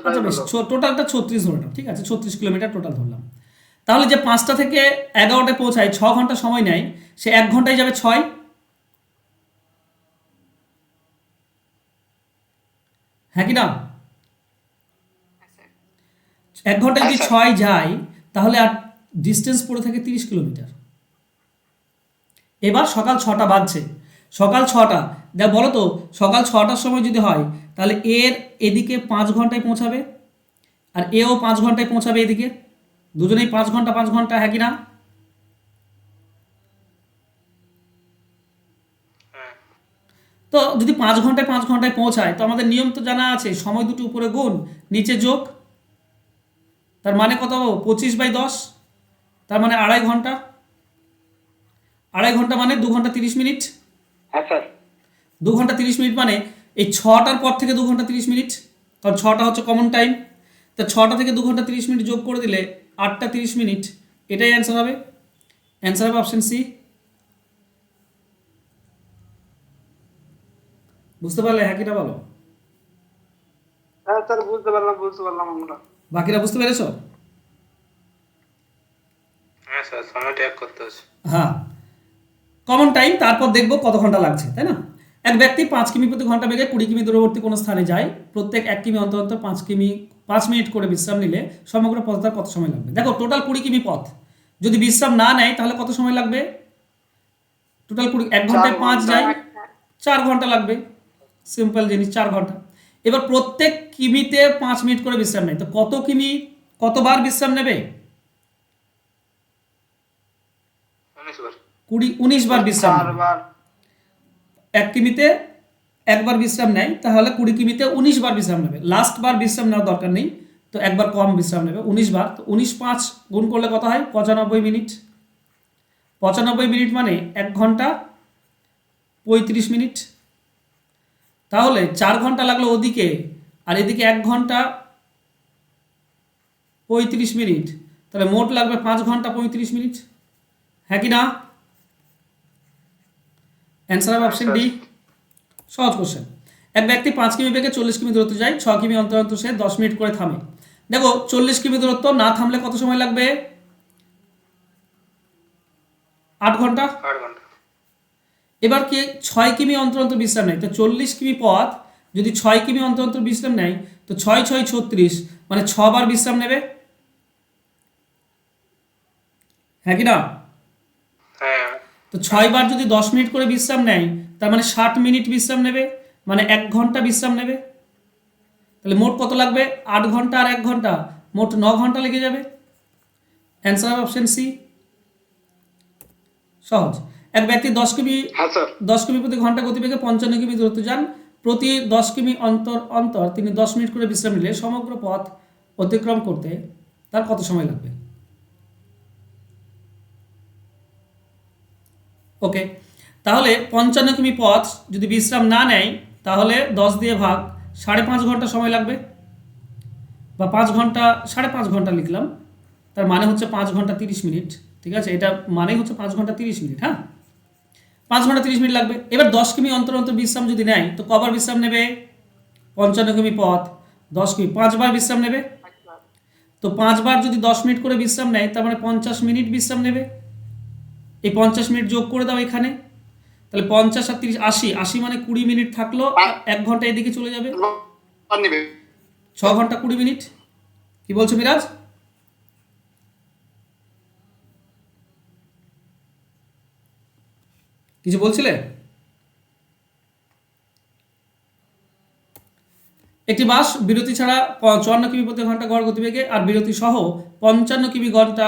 আচ্ছা বেশ, টোটালটা 36 ধরে নাও, ঠিক আছে? 36 কিলোমিটার টোটাল ধরলাম। তাহলে যে 5টা থেকে 11টায় পৌঁছায়, 6 ঘন্টা সময় নেয়, সে 1 ঘন্টায় যাবে 6। হ্যাঁ কি না? 1 ঘন্টায় যদি 6 যায়, তাহলে আর ডিস্টেন্স পড়ে থাকে 30 কিলোমিটার। এবার সকাল 6টা বাজছে, সকাল 6টা, যা বলো তো সকাল 6টার সময় যদি হয় তাহলে এর এদিকে 5 ঘন্টায় পৌঁছাবে আর এও 5 ঘন্টায় পৌঁছাবে এদিকে, দুজনেই 5 ঘন্টা 5 ঘন্টা, হ্যাঁ কি না? হ্যাঁ তো যদি 5 ঘন্টায় 5 ঘন্টায় পৌঁছায় তো আমাদের নিয়ম তো জানা আছে, সময় দুটো উপরে গুণ নিচে যোগ, তার মানে কত হবে 25/10, তার মানে 2.5 ঘন্টা, 2.5 ঘন্টা মানে 2 ঘন্টা 30 মিনিট, হ্যাঁ স্যার 2 ঘন্টা 30 মিনিট মানে এই 6টার পর থেকে 2 ঘন্টা 30 মিনিট, কারণ 6টা হচ্ছে কমন টাইম, তা 6টা থেকে 2 ঘন্টা 30 মিনিট যোগ করে দিলে 8টা 30 মিনিট, এটাই অ্যান্সার হবে। অ্যান্সার হবে অপশন সি। বুঝতে পারলে, হ্যাঁ কিনা বলো? হ্যাঁ স্যার বুঝতে পারলাম আমরা। বাকিরা বুঝতে পেরেছো? হ্যাঁ স্যার সময়টা এক করতে হচ্ছে। হ্যাঁ, কমন টাইম, তারপর দেখবো কত ঘন্টা লাগছে, তাই না? এক ব্যক্তি 5 কিমি প্রতি ঘন্টা বেগে 20 কিমি দূরবর্তী কোনো স্থানে যায়, প্রত্যেক 1 কিমি অন্তর অন্তর 5 মিনিট করে বিশ্রাম নিলে সমগ্র পথ তার কত সময় লাগবে? দেখো টোটাল 20 কিমি পথ যদি বিশ্রাম না নেয় তাহলে কত সময় লাগবে? টোটাল 20, 1 ঘন্টায় 5 যায়, 4 ঘন্টা লাগবে, সিম্পল জিনিস, 4 ঘন্টা। এবার প্রত্যেক কিমিতে 5 মিনিট করে বিশ্রাম নেয়, তো কত কিমি কতবার বিশ্রাম নেবে? 19 বার বিশ্রাম নেবে। 4 বার। 1 কিমিতে একবার বিশ্রাম নেয় তাহলে 20 কিমিতে 19 বার বিশ্রাম নেবে, লাস্ট বার বিশ্রাম নেওয়ার দরকার নেই, তো একবার কম বিশ্রাম নেবে 19 বার, তো 19 5 গুণ করলে কত হয়? 95 মিনিট। 95 মিনিট মানে 1 ঘন্টা 35 মিনিট, তাহলে 4 ঘন্টা লাগলো ওদিকে আর এদিকে 1 ঘন্টা 35 মিনিট, তাহলে মোট লাগবে 5 ঘন্টা 35 মিনিট, হ্যাঁ কি না? অ্যান্সার হবে অপশন ডি। সহজ কোশ্চেন। এক ব্যক্তি 5 কিমি বেগে 40 কিমি দূরত্ব যায়, 6 কিমি অন্তর অন্তর সে 10 মিনিট করে থামে। দেখো 40 কিমি দূরত্ব না থামলে কত সময় লাগবে? 8 ঘন্টা। 8 ঘন্টা। এবার কি 6 কিমি অন্তর অন্তর বিশ্রাম নেয়, তো 40 কিমি পথ যদি 6 কিমি অন্তর অন্তর বিশ্রাম নেয় তো 6 6 36 মানে 6 বার বিশ্রাম নেবে, হ্যাঁ কি না? হ্যাঁ তো 6 বার যদি 10 মিনিট করে বিশ্রাম নেয় তার মানে 60 মিনিট বিশ্রাম নেবে, মানে 1 ঘন্টা বিশ্রাম নেবে, তাহলে মোট কত লাগবে? 8 ঘন্টা আর 1 ঘন্টা, মোট 9 ঘন্টা লেগে যাবে। অ্যান্সার হবে অপশন সি। সহজ। এক ব্যক্তি 10 কিমি হ্যাঁ স্যার 10 কিমি প্রতি ঘন্টা গতিবেগে 55 কিমি দূরত্ব যান, প্রতি 10 কিমি অন্তর অন্তর তিনি 10 মিনিট করে বিশ্রাম নিলে সমগ্র পথ অতিক্রম করতে তার কত সময় লাগবে? ওকে, তাহলে 55 কিমি পথ যদি বিশ্রাম না নেয় তাহলে 10 দিয়ে ভাগ, 5.5 ঘন্টা সময় লাগবে, বা 5 ঘন্টা 5.5 ঘন্টা লিখলাম, তার মানে হচ্ছে 5 ঘন্টা 30 মিনিট, ঠিক আছে? এটা মানে হচ্ছে 5 ঘন্টা 30 মিনিট, হ্যাঁ 5 ঘন্টা 30 মিনিট লাগবে। এবার 10 কিমি অন্তর অন্তর বিশ্রাম যদি নেয় তো কবার বিশ্রাম নেবে? 55 কিমি পথ 10 কিমি 5 বার বিশ্রাম নেবে, তো 5 বার যদি 10 মিনিট করে বিশ্রাম নেয় তার মানে 50 মিনিট বিশ্রাম নেবে, এই 50 মিনিট যোগ করে দাও এখানে, তাহলে 50 আর 30 80, 80 মানে 20 মিনিট থাকলো, 1 ঘন্টা এদিকে চলে যাবে, 6 ঘন্টা 20 মিনিট। কি বলছো মিরাজ? কিছু বলছিলে? একটি বাস বিরতি ছাড়া 54 কিমি প্রতি ঘন্টা গড় গতিবেগে আর বিরতি সহ 55 কিমি ঘন্টা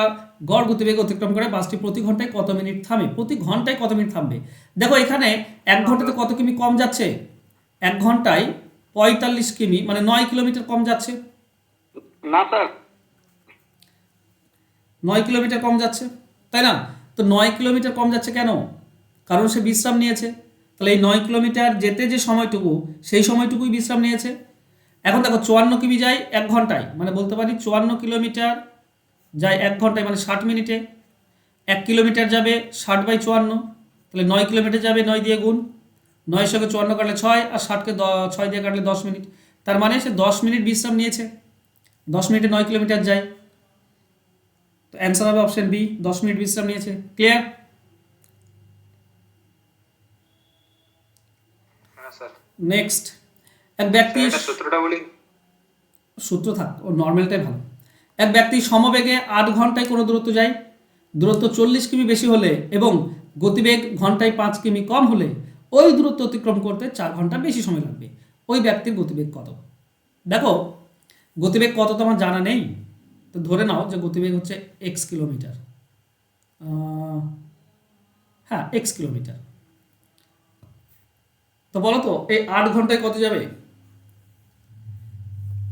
গড় গতিবেগে অতিক্রম করে বাসটি প্রতি ঘন্টায় কত মিনিট থামে? প্রতি ঘন্টায় কত মিনিট থামবে? দেখো এখানে 1 ঘন্টাতে কত কিমি কম যাচ্ছে? 1 ঘন্টায় 45 কিমি মানে 9 কিলোমিটার কম যাচ্ছে, না স্যার 9 কিলোমিটার কম যাচ্ছে, তাই না? তো 9 কিলোমিটার কম যাচ্ছে কেন? কারণ সে বিশ্রাম নিয়েছে, তাহলে এই 9 কিলোমিটার যেতে যে সময়টুকু সেই সময়টুকুই বিশ্রাম নিয়েছে। এখন দেখো 54 কিমি যায় 1 ঘন্টায়, মানে বলতে পারি 54 কিলোমিটার যায় 1 ঘন্টায় মানে 60 মিনিটে, 1 কিলোমিটার যাবে 60/54, তাহলে 9 কিলোমিটার যাবে 9 দিয়ে গুণ, 9 সঙ্গে 54 কাটলে 6 আর 60কে 6 দিয়ে কাটলে 10 মিনিট, তার মানে সে 10 মিনিট বিশ্রাম নিয়েছে, 10 মিনিটে 9 কিলোমিটার যায়, তো অ্যান্সার হবে অপশন বি, 10 মিনিট বিশ্রাম নিয়েছে। ক্লিয়ার? হ্যাঁ স্যার নেক্সট, এক ব্যক্তি এটা সূত্রটা বলি। সূত্র থাক, ও নর্মালটাই ভালো। এক ব্যক্তি সমবেগে 8 ঘন্টায় কোনো দূরত্ব যায়, দূরত্ব 40 কিমি বেশি হলে এবং গতিবেগ ঘন্টায় 5 কিমি কম হলে ওই দূরত্ব অতিক্রম করতে 4 ঘন্টা বেশি সময় লাগবে। ওই ব্যক্তির গতিবেগ কত? দেখো গতিবেগ কত তো আমার জানা নেই, তো ধরে নাও যে গতিবেগ হচ্ছে এক্স কিলোমিটার। হ্যাঁ, এক্স কিলোমিটার। তো বলো তো এই 8 ঘন্টায় কত যাবে?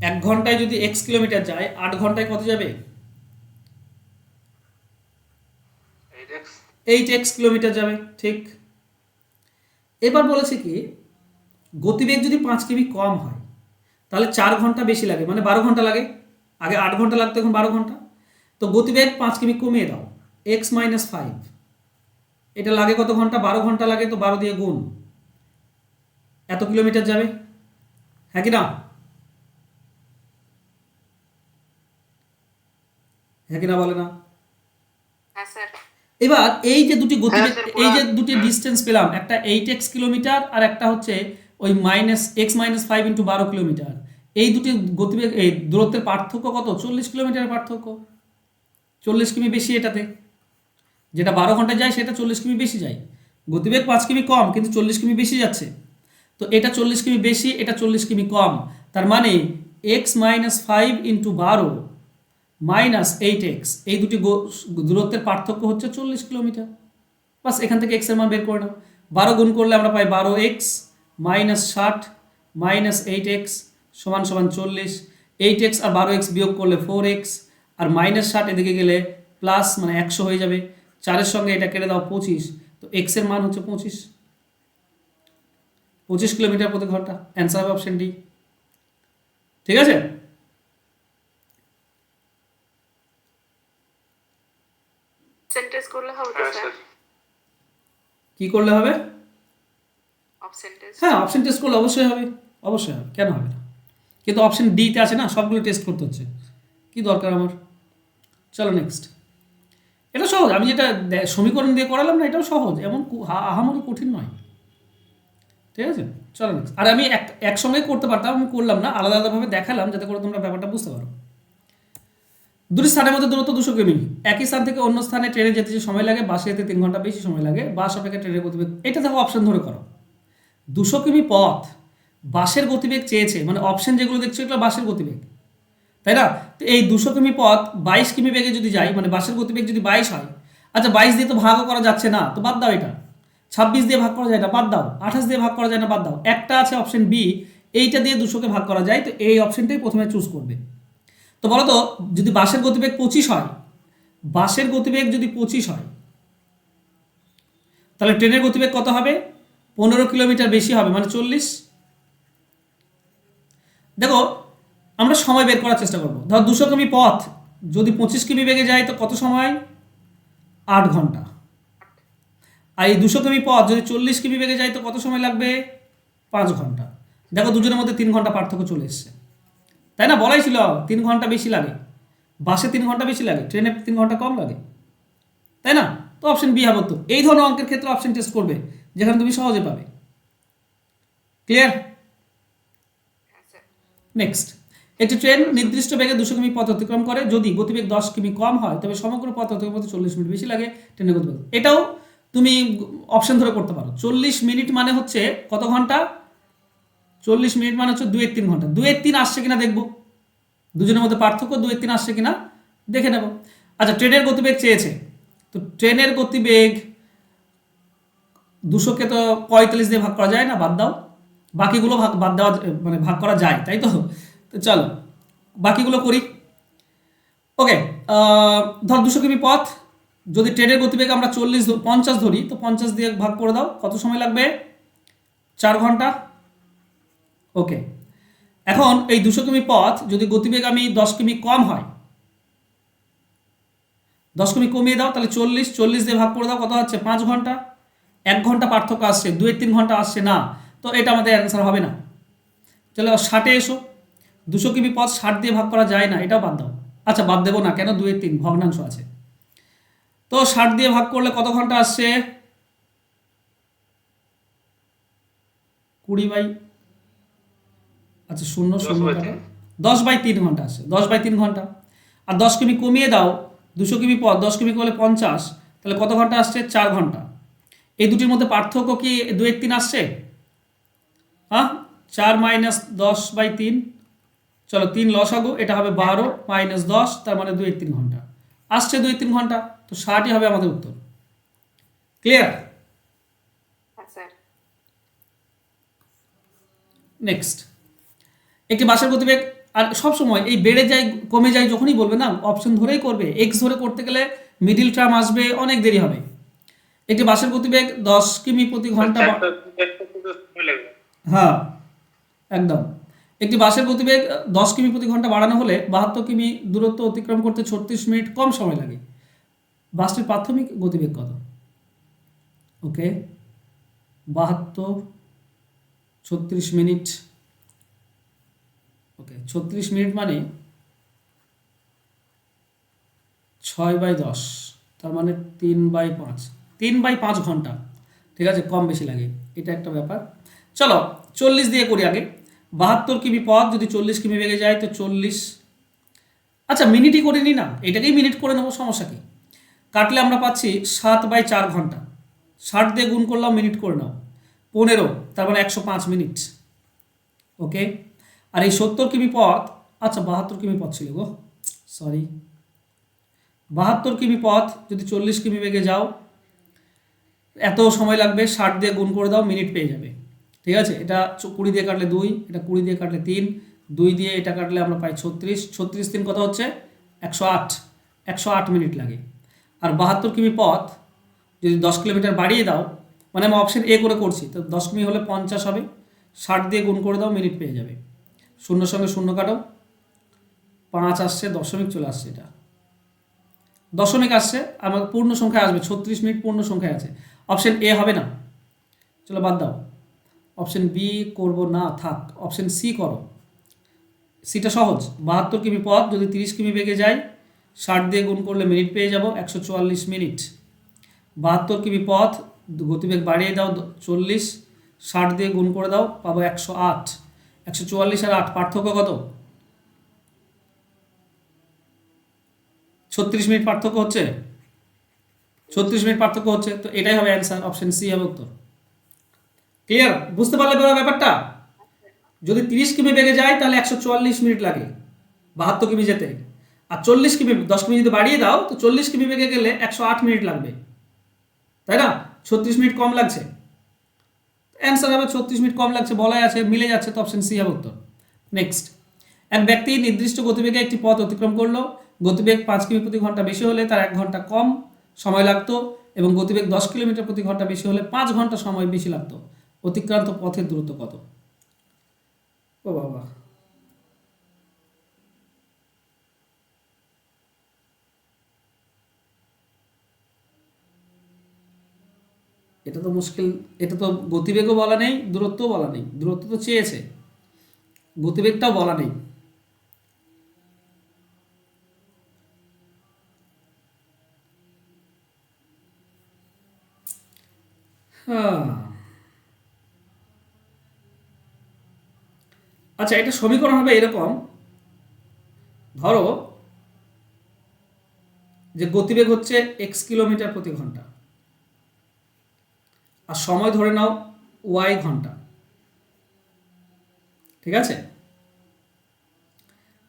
1 ঘন্টায় যদি এক্স কিলোমিটার যায়, 8 ঘন্টায় কত যাবে? 8x 8x কিলোমিটার যাবে, ঠিক। এবার বলেছে কি গতিবেগ যদি 5 কিমি কম হয় তাহলে 4 ঘন্টা বেশি লাগে, মানে 12 ঘন্টা লাগে। আগে 8 ঘন্টা লাগতো, এখন 12 ঘন্টা। তো গতিবেগ 5 কিমি কমিয়ে দাও, x মাইনাস 5, এটা লাগে কত ঘন্টা? 12 ঘন্টা লাগে, তো 12 দিয়ে গুণ, এত কিলোমিটার যাবে। হ্যাঁ কি না? হ্যাঁ কি না বলে না? হ্যাঁ স্যার। এবার এই যে দুটি গতিবেগ, হ্যাঁ স্যার, এই যে দুটি ডিস্টেন্স পেলাম, একটা 8x কিলোমিটার আর একটা হচ্ছে ওই minus x minus 5 into 12 kilometre. এই দুটি গতিবেগ, এই দূরত্বের পার্থক্য কত? 40 কিলোমিটারের পার্থক্য। 40 কিমি বেশি এটাতে, যেটা 12 ঘন্টা যায় সেটা 40 কিমি বেশি যায়। গতিবেগ 5 কিমি কম কিন্তু 40 কিমি বেশি যাচ্ছে। তো এটা 40 কিমি বেশি, এটা 40 কিমি কম। তার মানে x minus 5 into 12 minus 8x, এই দুটি দূরত্বের পার্থক্য হচ্ছে 40 কিলোমিটার। বাস এখান থেকে এক্স এর মান বের করে নাও। 12 গুণ করলে আমরা পাই 12x মাইনাস 60 মাইনাস 8x সমান সমান 40। 8x আর 12x বিয়োগ করলে 4x, আর মাইনাস 60 এদিকে গেলে প্লাস মানে 100 হয়ে যাবে। 4-এর সঙ্গে এটা কেটে দাও 25, তো এক্স এর মান হচ্ছে 25 কিলোমিটার প্রতি ঘন্টা। অ্যান্সার হবে অপশন ডি। ঠিক আছে? সেন্টেন্স করলে হবে তো হ্যাঁ স্যার? স্যার কি করলে হবে? Option test. হ্যাঁ, অপশন টেস্ট করলে অবশ্যই হবে, অবশ্যই হবে, কেন হবে না? কিন্তু অপশন ডিতে আছে না, সবগুলো টেস্ট করতে হচ্ছে, কি দরকার আমার? চলো নেক্সট। এটা সহজ, আমি যেটা সমীকরণ দিয়ে করালাম না, এটাও সহজ, এমন আহামরি কঠিন নয়। ঠিক আছে, চলো নেক্সট। আর আমি একসঙ্গে করতে পারতাম, আমি করলাম না, আলাদা আলাদাভাবে দেখালাম যাতে করে তোমরা ব্যাপারটা বুঝতে পারো। দুটি স্থানের মধ্যে দূরত্ব 200 কিমি। একই স্থান থেকে অন্য স্থানে ট্রেনে যেতে যে সময় লাগে, বাসে যেতে 3 ঘন্টা বেশি সময় লাগে। বাস অপেক্ষা ট্রেনের গতিবেগ, এটা দেখো অপশন ধরে করো। 200 কিমি পথ, বাসের গতিবেগ চেয়েছে, মানে অপশন যেগুলো দেখছো এগুলো বাসের গতিবেগ, তাই না? তো এই 200 কিমি পথ 22 কিমি বেগে যদি যাই, মানে বাসের গতিবেগ যদি 22 হয়, আচ্ছা 22 দিয়ে তো ভাগও করা যাচ্ছে না, তো বাদ দাও এটা। 26 দিয়ে ভাগ করা যায় না, বাদ দাও। 28 দিয়ে ভাগ করা যায় না, বাদ দাও। একটা আছে অপশন বি, এইটা দিয়ে 200কে ভাগ করা যায়, তো এই অপশনটাই প্রথমে চুজ করবে। তো বলো তো যদি বাসের গতিবেগ 25 হয়, বাসের গতিবেগ যদি 25 হয় তাহলে ট্রেনের গতিবেগ কত হবে? 15 কিলোমিটার বেশি হবে, মানে 40। দেখো আমরা সময় বের করার চেষ্টা করবো। ধর 200 কিমি পথ যদি 25 কিমি বেগে যায় তো কত সময়? 8 ঘন্টা। আর এই 200 কিমি পথ যদি 40 কিমি বেগে যায় তো কত সময় লাগবে? 5 ঘন্টা। দেখো দুজনের মধ্যে 3 ঘন্টা পার্থক্য চলে এসছে, তাই না? বলাই ছিল 3 ঘন্টা বেশি লাগে, বাসে 3 ঘন্টা বেশি লাগে, ট্রেনে 3 ঘন্টা কম লাগে, তাই না? তো অপশন বি হবে। তো এই ধরনের অঙ্কের ক্ষেত্রে অপশন টেস্ট করবে যেখানে তুমি সহজে পাবে। ক্লিয়ার? হ্যাঁ স্যার। নেক্সট, একটি ট্রেন নির্দিষ্ট বেগে 200 কিমি পথ অতিক্রম করে, যদি গতিবেগ 10 কিমি কম হয় তবে সমগ্র পথ অতিক্রম করতে 40 মিনিট বেশি লাগে ট্রেনের গতিবেগ। এটাও তুমি অপশন ধরে করতে পারো। 40 মিনিট মানে হচ্ছে কত ঘন্টা? 40 মিনিট মানে হচ্ছে 2-3 ঘন্টা। 2-3 আসছে কিনা দেখবো, দুজনের মধ্যে পার্থক্য 2-3 আসছে কিনা দেখে নেব। আচ্ছা ট্রেনের গতিবেগ চেয়েছে, তো ট্রেনের গতিবেগ 200কে তো 45 দিয়ে ভাগ করা যায় না, বাদ দাও। বাকিগুলো বাদ দেওয়া মানে ভাগ করা যায়, তাই তো? তো চলো বাকিগুলো করি। ওকে, ধর 200 কিমি পথ, যদি ট্রেনের গতিবেগ আমরা 50 ধরি, তো 50 দিয়ে ভাগ করে দাও, কত সময় লাগবে? 4 ঘন্টা। ওকে, এখন এই 200 কিমি পথ যদি গতিবেগ আমি 10 কিমি কম হয়, 10 কিমি কমিয়ে দাও, তাহলে 40 দিয়ে ভাগ করে দাও, কত হচ্ছে? 5 ঘন্টা। 1 ঘন্টা পার্থক্য আসছে, 2-3 ঘন্টা আসছে না, তো এটা আমাদের অ্যান্সার হবে না। চলো 60-এ এসো। 200 কিমি পথ 60 দিয়ে ভাগ করা যায় না, এটাও বাদ দাও। আচ্ছা বাদ দেবো না, কেন? 2-3 ভগ্নাংশ আছে, তো 60 দিয়ে ভাগ করলে কত ঘন্টা আসছে? 20 আচ্ছা 10/3 ঘন্টা আসছে, 10/3 ঘন্টা। আর 10 কিমি কমিয়ে দাও, 200 কিমি পথ 10 কিমি করলে 50, তাহলে কত ঘন্টা আসছে? 4 ঘন্টা। এই দুটির মধ্যে পার্থক্য কি 2 1 3 আসছে? হ্যাঁ, 4 - 10/3, চলো 3 লসাগু, এটা হবে 12 - 10, তার মানে 2 1 3 ঘন্টা আসছে, 2 1 3 ঘন্টা, তো 60ই হবে আমাদের উত্তর। ক্লিয়ার? হ্যাঁ স্যার। নেক্সট, একটি বাসের গতিবেগ, আর সবসময় এই বেড়ে যায় কমে যায় যখনই বলবে না, অপশন ধরেই করবে, এক্স ধরে করতে গেলে মিডিল টার্ম আসবে, অনেক দেরি হবে। একটি বাসের গতিবেগ 10 কিমি প্রতি ঘন্টা, হ্যাঁ একদম, একটি বাসের গতিবেগ 10 কিমি প্রতি ঘন্টা বাড়ানো হলে 72 কিমি দূরত্ব অতিক্রম করতে 36 মিনিট কম সময় লাগে। বাসটির প্রাথমিক গতিবেগ কত? ওকে, 72, 36 মিনিট, ওকে 36 মিনিট মানে 6/10, তার মানে 3/5, 3/5 ঘন্টা, ঠিক আছে, কম বেশি লাগে, এটা একটা ব্যাপার। চলো 40 দিয়ে করি আগে। 72 কিমি পথ যদি 40 কিমি বেগে যায় তো 40, আচ্ছা মিনিটই করে নিই না, এটাকেই মিনিট করে নেবো, সমস্যা কি? কাটলে আমরা পাচ্ছি 7/4 ঘন্টা, 60 দিয়ে গুণ করলাম, মিনিট করে নাও, 15, তার মানে 105 মিনিট। ওকে, আর এই 70 কিমি পথ, আচ্ছা 72 কিমি পথ ছিল গো, সরি, 72 কিমি পথ যদি 40 কিমি বেগে যাও এত সময় লাগবে, 60 দিয়ে গুণ করে দাও, মিনিট পেয়ে যাবে। ঠিক আছে, এটা 20 দিয়ে কাটলে 2, এটা 20 দিয়ে কাটলে 3, 2 দিয়ে এটা কাটলে আমরা পাই 36, 36 3 কত হচ্ছে? 108, 108 মিনিট লাগে। আর 72 কিমি পথ যদি 10 কিলোমিটার বাড়িয়ে দাও, মানে আমি অপশন এ করে করছি, তো 10 কিমি হলে 50 হবে, 60 দিয়ে গুণ করে দাও, মিনিট পেয়ে যাবে। শূন্যর সঙ্গে শূন্য কাটো, 5 আসছে, দশমিক চলে আসছে, এটা দশমিক আসছে, আমার পূর্ণ সংখ্যায় আসবে, 36 মিনিট পূর্ণ সংখ্যায় আছে, অপশন এ হবে না, চলো বাদ দাও, অপশন বি করব না, থাক, অপশন সি করো, সিটা সহজ। 72 কিমি পথ যদি 30 কিমি বেগে যায়, 60 দিয়ে গুণ করলে মিনিট পেয়ে যাব, 144 মিনিট। 72 কিমি পথ গতিবেগ বাড়িয়ে দাও 40, 60 দিয়ে গুণ করে দাও, পাবো 108, 144 আর 8 পার্থক্য কত? 36 মিনিট পার্থক্য হচ্ছে, 36 মিনিট পার্থক্য হচ্ছে, তো এটাই হবে অ্যান্সার, অপশন সি হবে উত্তর। ক্লিয়ার? বুঝতে পারলে ব্যাপারটা? যদি 30 কিমি বেগে যায় তাহলে 144 মিনিট লাগে 72 কিমি যেতে, আর 40 কিমি 10 কিমি যদি বাড়িয়ে দাও তো 40 কিমি বেগে গেলে 108 মিনিট লাগবে, তাই না? 36 মিনিট কম লাগছে, অ্যান্সার হবে 36 মিনিট কম লাগছে, বলাই আছে, মিলে যাচ্ছে, তো অপশন সি হবে উত্তর। নেক্সট, এক ব্যক্তি নির্দিষ্ট গতিবেগে একটি পথ অতিক্রম করলো, গতিবেগ 5 কিমি প্রতি ঘন্টা বেশি হলে তার 1 ঘন্টা কম সময় লাগতো, এবং গতিবেগ 10 কিলোমিটার প্রতি ঘন্টা বেশি হলে 5 ঘন্টা সময় বেশি লাগতো। অতিক্রান্ত পথের দূরত্ব কত? ও বাবা, এটা তো মুশকিল, এটা তো গতিবেগও বলা নেই, দূরত্বও বলা নেই, দূরত্ব তো চেয়েছে, গতিবেগটাও বলা নেই। হ্যাঁ, আচ্ছা এটা সমীকরণ হবে এরকম, ধরো যে গতিবেগ হচ্ছে x কিলোমিটার প্রতি ঘন্টা, আর সময় ধরে নাও y ঘন্টা, ঠিক আছে?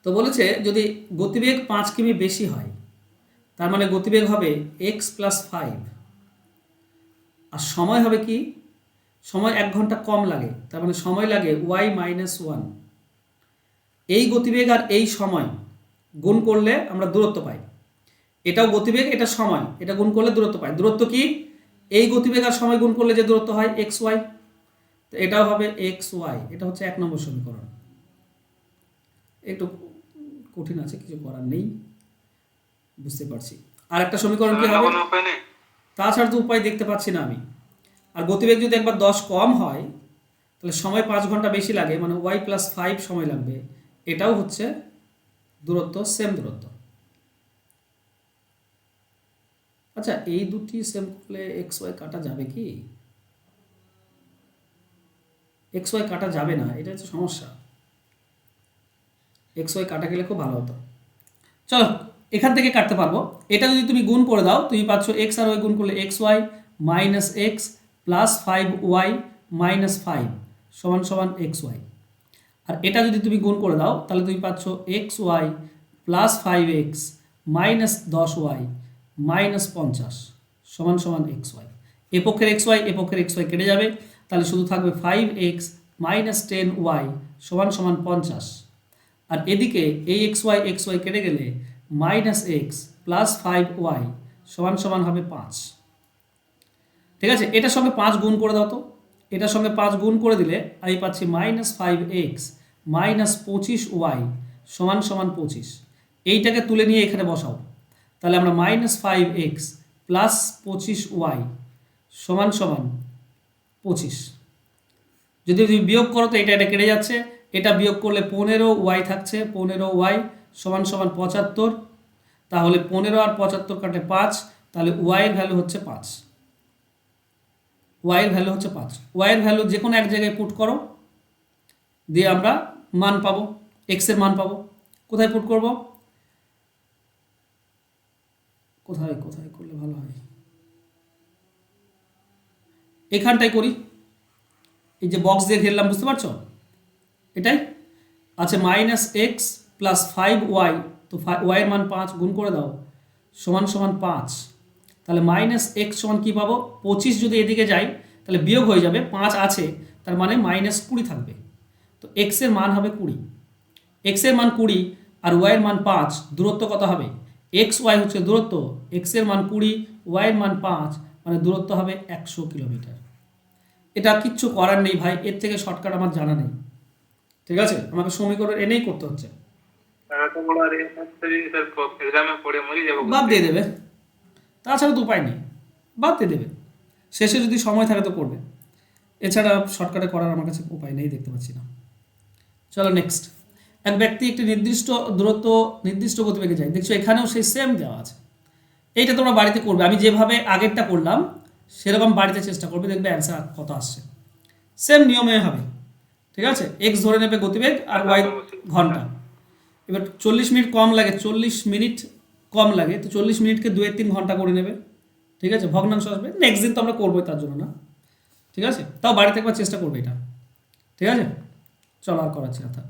তো বলেছে যদি গতিবেগ 5 কিমি বেশি হয়, তার মানে গতিবেগ হবে x + 5, আর সময় হবে কি, সময় 1 ঘন্টা কম লাগে, তার মানে সময় লাগে y - 1। এই গতিবেগ আর এই সময় গুণ করলে আমরা দূরত্ব পাই, এটাও গতিবেগ, এটা সময়, এটা গুণ করলে দূরত্ব পাই। দূরত্ব কি? এই গতিবেগ আর সময় গুণ করলে যে দূরত্ব হয় xy, তো এটাও হবে xy, এটা হচ্ছে 1 নম্বর সমীকরণ। একটু কঠিন আছে, কিছু করার নেই, বুঝতে পারছি। আর একটা সমীকরণ কি হবে? তাছাড়া তো উপায় দেখতে পাচ্ছি না আমি। আর গতিবেগ যদি একবার 10 কম হয় তাহলে সময় 5 ঘন্টা বেশি লাগে, মানে y + 5 সময় লাগবে, এটাও হচ্ছে দূরত্ব, সেম দূরত্ব। আচ্ছা এই দুটি সেম করলে xy কাটা যাবে কি? xy কাটা যাবে না, এটা হচ্ছে সমস্যা, xy কাটা গেলে খুব ভালো হতো। চলো এখান থেকে কাটতে পারবো, এটা যদি তুমি গুণ করে দাও তুমি পাচ্ছ x আর y গুণ করলে xy, minus x plus 5y minus 5 সমান সমান এক্স ওয়াই। আর এটা যদি তুমি গুণ করে দাও তাহলে তুমি পাচ্ছ x y plus 5x minus 10y minus 50 সমান সমান এক্স ওয়াই। এ পক্ষের এক্স ওয়াই এ পক্ষের এক্স ওয়াই কেটে যাবে, তাহলে শুধু থাকবে 5x মাইনাস 10y সমান সমান 50। আর এদিকে এই এক্স ওয়াই কেটে গেলে মাইনাস এক্স প্লাস 5y সমান সমান হবে 5। ঠিক আছে, এটার সঙ্গে 5 গুণ করে দাও তো, এটার সঙ্গে 5 গুণ করে দিলে আমি পাচ্ছি মাইনাস 5x মাইনাস 25y সমান সমান 25। এইটাকে তুলে নিয়ে এখানে বসাও, তাহলে আমরা মাইনাস 5x প্লাস 25y সমান সমান 25। যদি তুমি বিয়োগ করো তো এটা কেটে যাচ্ছে, এটা বিয়োগ করলে 15y থাকছে, 15y সমান সমান 75। তাহলে 15 আর 75 কাটে 5, তাহলে y এর ভ্যালু হচ্ছে 5। y এর ভ্যালু হচ্ছে 5। y এর ভ্যালু যে কোনো এক জায়গায় পুট করো, দিয়ে আমরা মান পাবো, x এর মান পাবো। কোথায় পুট করব, কোথায় কোথায় করলে ভালো হয়, এখানটাই করি। এই যে বক্স দিয়ে ঘেরলাম, বুঝতে পারছো, এটাই আছে মাইনাস এক্স প্লাস 5y, তো y এর মান 5 গুণ করে দাও সমান সমান 5। তাহলে মাইনাস এক্স সমান কী পাবো, 25 যদি এদিকে যাই তাহলে বিয়োগ হয়ে যাবে, 5 আছে তার মানে মাইনাস 20 থাকবে। তো এক্স এর মান হবে 20, এক্স এর মান 20 আর y এর মান 5, দূরত্ব কত হবে, এক্স ওয়াই হচ্ছে দূরত্ব, এক্স এর মান 20 y এর মান 5, মানে দূরত্ব হবে 100 কিলোমিটার। এটা কিচ্ছু করার নেই ভাই, এর থেকে শর্টকাট আমার জানা নেই। ঠিক আছে, আমাকে সমীকরণ এনেই করতে হচ্ছে। এত বড় আর স্যার এক্সামে পড়ে মরে যাবো। বাদ দিয়ে দেবে, তাছাড়া তো উপায় নেই, বাদ দিয়ে দেবে। শেষে যদি সময় থাকে তো করবে, এছাড়া শর্টকাটে করার আমার কাছে উপায় নেই, দেখতে পাচ্ছি না। চলো নেক্সট। এক ব্যক্তি একটি নির্দিষ্ট দূরত্ব নির্দিষ্ট গতিবেগে যায়, দেখছো এখানেও সেই সেম দেওয়া আছে। এইটা তোমরা বাড়িতে করবে, আমি যেভাবে আগেরটা করলাম সেরকম বাড়িতে চেষ্টা করবে, দেখবে অ্যান্সার কত আসছে। সেম নিয়মে হবে। ঠিক আছে, এক্স ধরে নেবে গতিবেগ আর ওয়াই ঘন্টা। এবার 40 মিনিট কম লাগে, 40 মিনিট কম লাগে, তো 40 মিনিটকে 2-3 ঘন্টা করে নেবে। ঠিক আছে, ভগ্নাংশ আসবে, নেক্সট দিন তো আমরা করবোই তার জন্য না। ঠিক আছে, তাও বাড়িতে একবার চেষ্টা করবে এটা। ঠিক আছে, চলো আর করাচ্ছি না, থাক।